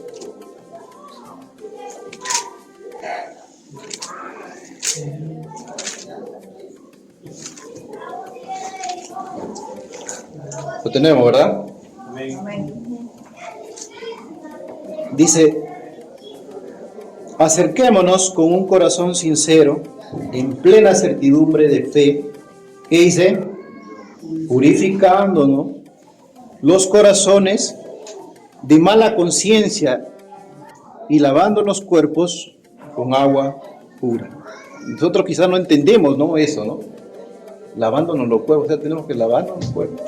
A: tenemos, ¿verdad? Dice, acerquémonos con un corazón sincero, en plena certidumbre de fe. ¿Qué dice? Purificándonos los corazones de mala conciencia y lavando los cuerpos con agua pura. Nosotros quizás no entendemos, ¿no? Eso, ¿no? Lavándonos los cuerpos, o sea, tenemos que lavarnos los cuerpos.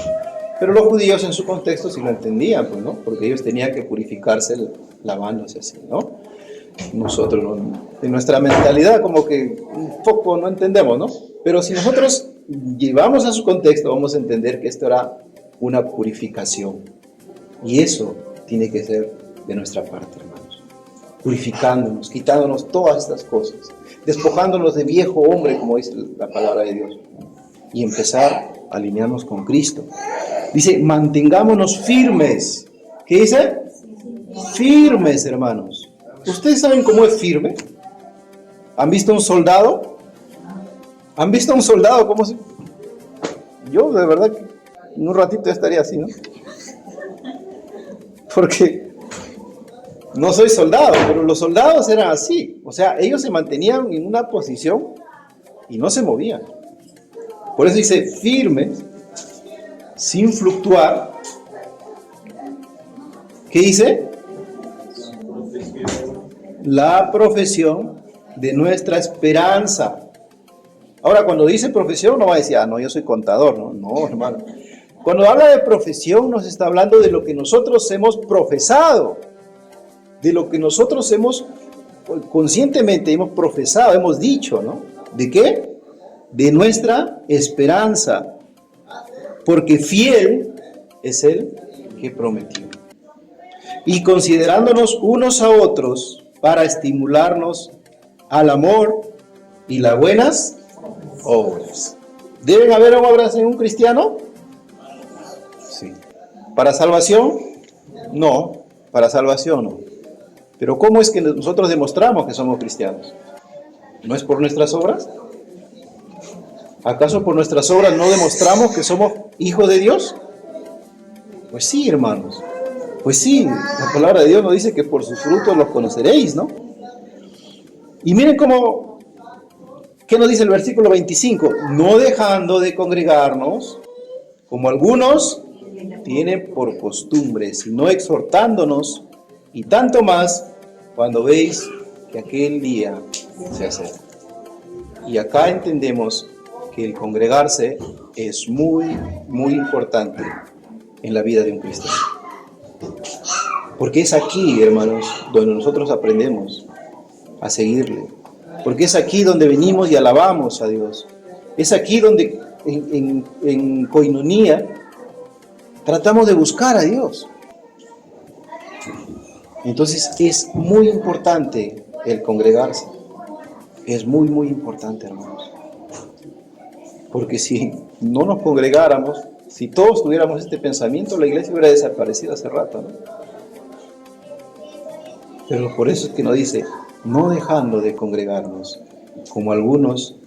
A: Pero los judíos en su contexto sí lo entendían, pues, ¿no? Porque ellos tenían que purificarse lavándose así, ¿no? Nosotros, en nuestra mentalidad, como que un poco no entendemos, ¿no? Pero si nosotros llevamos a su contexto, vamos a entender que esto era una purificación. Y eso tiene que ser de nuestra parte, hermanos. Purificándonos, quitándonos todas estas cosas, despojándonos de viejo hombre, como dice la palabra de Dios, y empezar a alinearnos con Cristo. Dice, mantengámonos firmes. ¿Qué dice? Firmes, hermanos. ¿Ustedes saben cómo es firme? ¿Han visto un soldado? ¿Han visto un soldado cómo se...? Yo, de verdad, que en un ratito estaría así, ¿no? Porque no soy soldado, pero los soldados eran así. O sea, ellos se mantenían en una posición y no se movían. Por eso dice, firmes, sin fluctuar. ¿Qué dice? La profesión de nuestra esperanza. Ahora, cuando dice profesión, no va a decir, no, yo soy contador, ¿no? No, hermano. Cuando habla de profesión, nos está hablando de lo que nosotros hemos profesado, de lo que nosotros conscientemente hemos profesado, hemos dicho, ¿no? ¿De qué? De nuestra esperanza. Porque fiel es el que prometió. Y considerándonos unos a otros para estimularnos al amor y las buenas obras. ¿Deben haber obras en un cristiano? Sí. ¿Para salvación? No, para salvación no. Pero ¿cómo es que nosotros demostramos que somos cristianos? ¿No es por nuestras obras? ¿Acaso por nuestras obras no demostramos que somos hijos de Dios? Pues sí, hermanos. Pues sí, la palabra de Dios nos dice que por sus frutos los conoceréis, ¿no? Y miren cómo, ¿qué nos dice el versículo 25? No dejando de congregarnos, como algunos tienen por costumbre, sino exhortándonos, y tanto más cuando veis que aquel día se acerca. Y acá entendemos que el congregarse es muy, muy importante en la vida de un cristiano. Porque es aquí, hermanos, donde nosotros aprendemos a seguirle. Porque es aquí donde venimos y alabamos a Dios. Es aquí donde en coinonía tratamos de buscar a Dios. Entonces es muy importante el congregarse. Es muy, muy importante, hermanos. Porque si no nos congregáramos, si todos tuviéramos este pensamiento, la iglesia hubiera desaparecido hace rato, ¿no? Pero por eso es que nos dice, no dejando de congregarnos, como algunos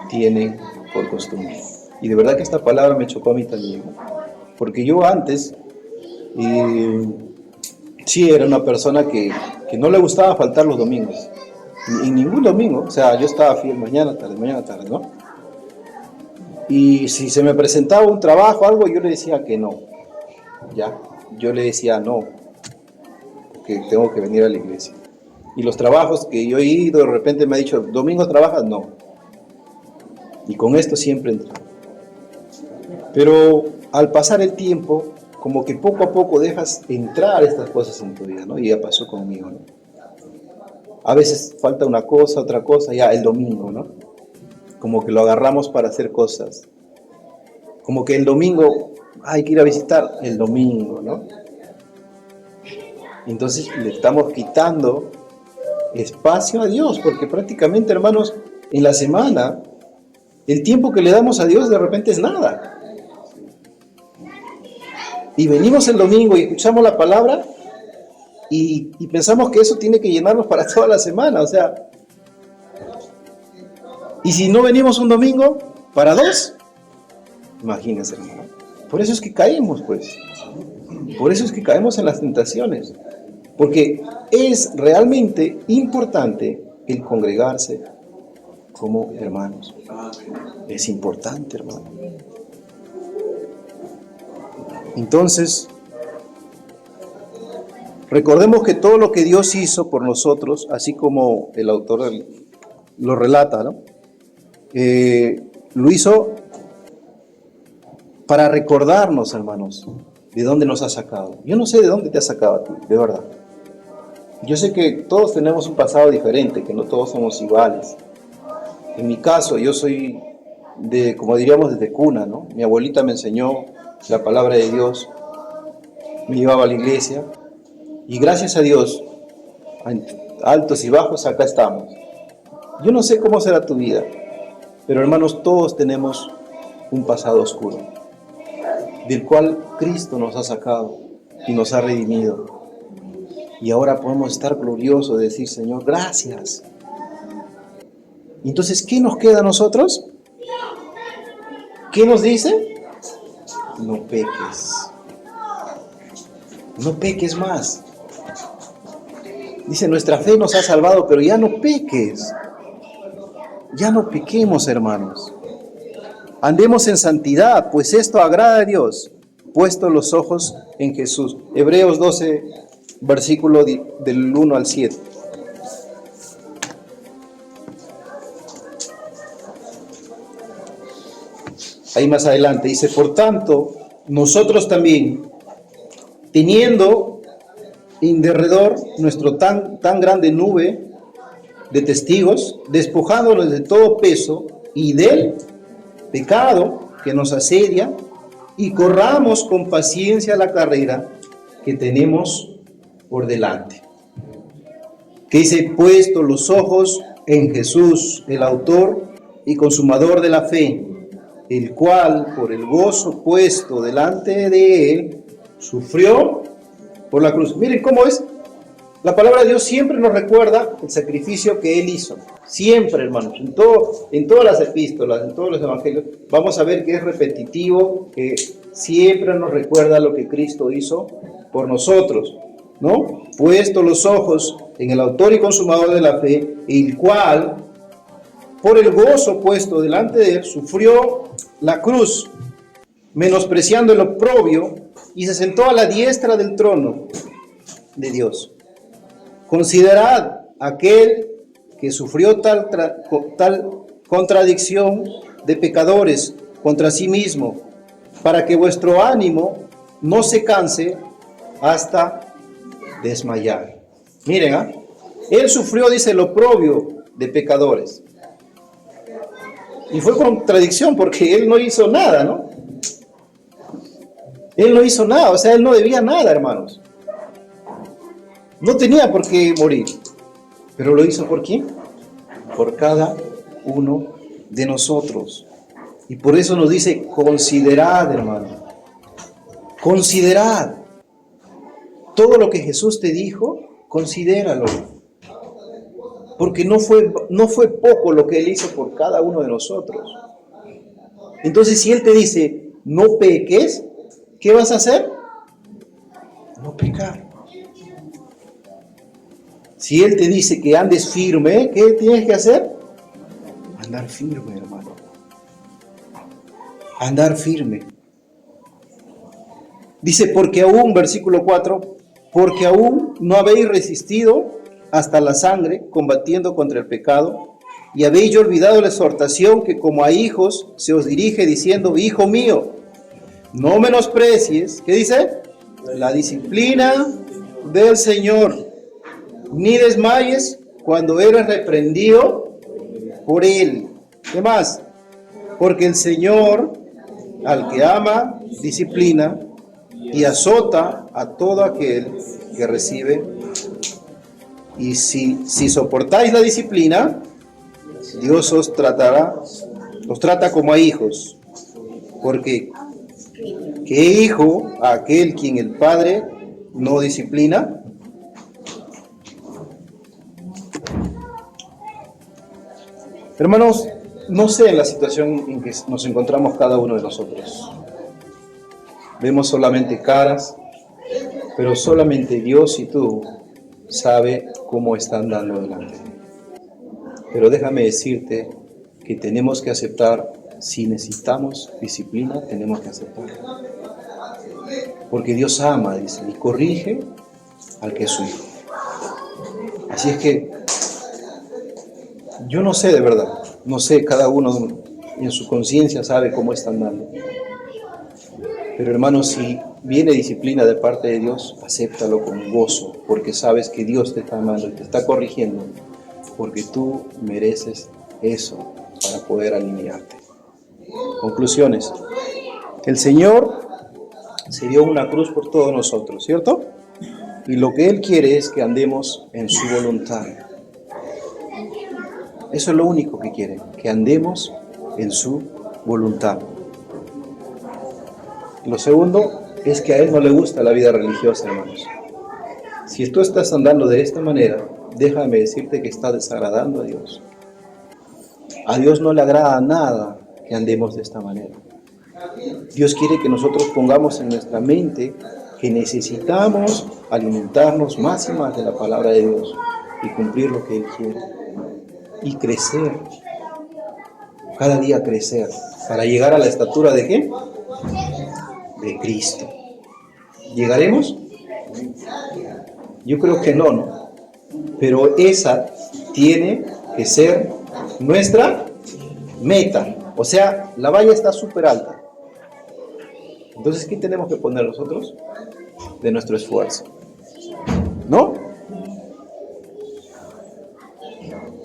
A: tienen por costumbre. Y de verdad que esta palabra me chocó a mí también, ¿no? Porque yo antes, sí era una persona que no le gustaba faltar los domingos. En ningún domingo, o sea, yo estaba fiel mañana, tarde, ¿no? Y si se me presentaba un trabajo, algo, yo le decía que no. Ya, yo le decía no, que tengo que venir a la iglesia. Y los trabajos que yo he ido, de repente me ha dicho, ¿domingo trabajas? No. Y con esto siempre entré. Pero al pasar el tiempo, como que poco a poco dejas entrar estas cosas en tu vida, ¿no? Y ya pasó conmigo, ¿no? A veces falta una cosa, otra cosa, ya el domingo, ¿no? Como que lo agarramos para hacer cosas. Como que el domingo hay que ir a visitar el domingo, ¿no? Entonces le estamos quitando espacio a Dios, porque prácticamente, hermanos, en la semana, el tiempo que le damos a Dios de repente es nada. Y venimos el domingo y escuchamos la palabra y pensamos que eso tiene que llenarnos para toda la semana, o sea. Y si no venimos un domingo, para dos, imagínense, hermano. Por eso es que caemos, pues. Por eso es que caemos en las tentaciones. Porque es realmente importante el congregarse como hermanos. Es importante, hermano. Entonces, recordemos que todo lo que Dios hizo por nosotros, así como el autor lo relata, ¿no? Lo hizo para recordarnos, hermanos, de dónde nos ha sacado. Yo no sé de dónde te ha sacado a ti, de verdad. Yo sé que todos tenemos un pasado diferente, que no todos somos iguales. En mi caso, yo soy como diríamos, desde cuna, ¿no? Mi abuelita me enseñó la palabra de Dios, me llevaba a la iglesia, y gracias a Dios, altos y bajos, acá estamos. Yo no sé cómo será tu vida, pero hermanos, todos tenemos un pasado oscuro, del cual Cristo nos ha sacado y nos ha redimido. Y ahora podemos estar gloriosos de decir, Señor, gracias. Entonces, ¿qué nos queda a nosotros? ¿Qué nos dice? No peques. No peques más. Dice, nuestra fe nos ha salvado, pero ya no peques. Ya no pequemos, hermanos. Andemos en santidad, pues esto agrada a Dios, puesto los ojos en Jesús. Hebreos 12, versículo del 1 al 7. Ahí más adelante dice, por tanto, nosotros también, teniendo en derredor nuestro tan grande nube de testigos, despojándonos de todo peso y del pecado que nos asedia, y corramos con paciencia la carrera que tenemos por delante. Que dice, puesto los ojos en Jesús, el autor y consumador de la fe, el cual por el gozo puesto delante de él, sufrió por la cruz. Miren cómo es. La palabra de Dios siempre nos recuerda el sacrificio que Él hizo. Siempre, hermanos. En todas las epístolas, en todos los evangelios, vamos a ver que es repetitivo, que siempre nos recuerda lo que Cristo hizo por nosotros, ¿no? Puesto los ojos en el autor y consumador de la fe, el cual, por el gozo puesto delante de Él, sufrió la cruz, menospreciando el oprobio, y se sentó a la diestra del trono de Dios. Considerad aquel que sufrió tal contradicción de pecadores contra sí mismo, para que vuestro ánimo no se canse hasta desmayar. Miren, él sufrió, dice, el oprobio de pecadores. Y fue contradicción porque él no hizo nada, ¿no? Él no hizo nada, o sea, él no debía nada, hermanos. No tenía por qué morir, pero lo hizo ¿por quién? Por cada uno de nosotros. Y por eso nos dice, considerad, hermano, considerad. Todo lo que Jesús te dijo, considéralo. Porque no fue poco lo que Él hizo por cada uno de nosotros. Entonces, si Él te dice, no peques, ¿qué vas a hacer? No pecar. Si Él te dice que andes firme, ¿qué tienes que hacer? Andar firme, hermano. Andar firme. Dice, porque aún, versículo 4, porque aún no habéis resistido hasta la sangre, combatiendo contra el pecado, y habéis olvidado la exhortación que como a hijos se os dirige diciendo, hijo mío, no menosprecies, ¿qué dice? La disciplina del Señor. Ni desmayes cuando eres reprendido por Él. ¿Qué más? Porque el Señor, al que ama, disciplina y azota a todo aquel que recibe. Y si soportáis la disciplina, Dios os trata como a hijos. Porque ¿qué hijo a aquel quien el Padre no disciplina? Hermanos, no sé en la situación en que nos encontramos cada uno de nosotros. vemos solamente caras, pero solamente Dios y tú sabe cómo están dando delante. Pero déjame decirte que tenemos que aceptar, si necesitamos disciplina, tenemos que aceptarla. Porque Dios ama, dice, y corrige al que es su hijo. Así es que yo no sé de verdad, no sé, cada uno en su conciencia sabe cómo están dando. Pero hermano, si viene disciplina de parte de Dios, acéptalo con gozo, porque sabes que Dios te está amando y te está corrigiendo, porque tú mereces eso para poder alinearte. Conclusiones. El Señor se dio una cruz por todos nosotros, ¿cierto? Y lo que Él quiere es que andemos en su voluntad. Eso es lo único que quiere, que andemos en su voluntad. Lo segundo es que a Él no le gusta la vida religiosa, hermanos. Si tú estás andando de esta manera, déjame decirte que estás desagradando a Dios. A Dios no le agrada nada que andemos de esta manera. Dios quiere que nosotros pongamos en nuestra mente que necesitamos alimentarnos más y más de la palabra de Dios y cumplir lo que Él quiere. Y crecer, cada día crecer, para llegar a la estatura ¿de qué? De Cristo. ¿Llegaremos? Yo creo que no. Pero esa tiene que ser nuestra meta. O sea, la valla está súper alta. Entonces, ¿qué tenemos que poner nosotros? De nuestro esfuerzo. ¿No?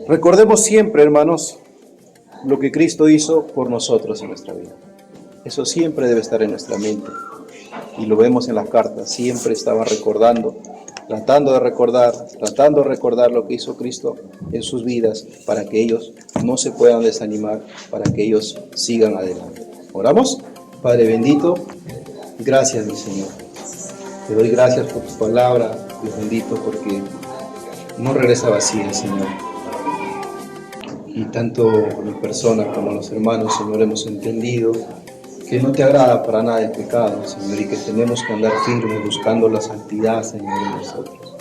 A: Recordemos siempre, hermanos, lo que Cristo hizo por nosotros en nuestra vida. Eso siempre debe estar en nuestra mente. Y lo vemos en las cartas. Siempre estaba recordando, tratando de recordar lo que hizo Cristo en sus vidas para que ellos no se puedan desanimar, para que ellos sigan adelante. ¿Oramos? Padre bendito, gracias, mi Señor. Te doy gracias por tu palabra, Dios bendito, porque no regresa vacía, Señor. Y tanto mi persona como los hermanos, Señor, hemos entendido que no te agrada para nada el pecado, Señor, y que tenemos que andar firmes buscando la santidad, Señor, en nosotros.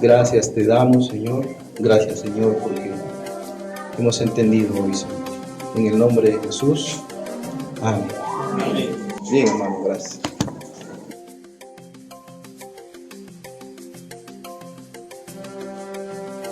A: Gracias te damos, Señor. Gracias, Señor, porque hemos entendido hoy, Señor. En el nombre de Jesús. Amén. Bien, hermano, gracias.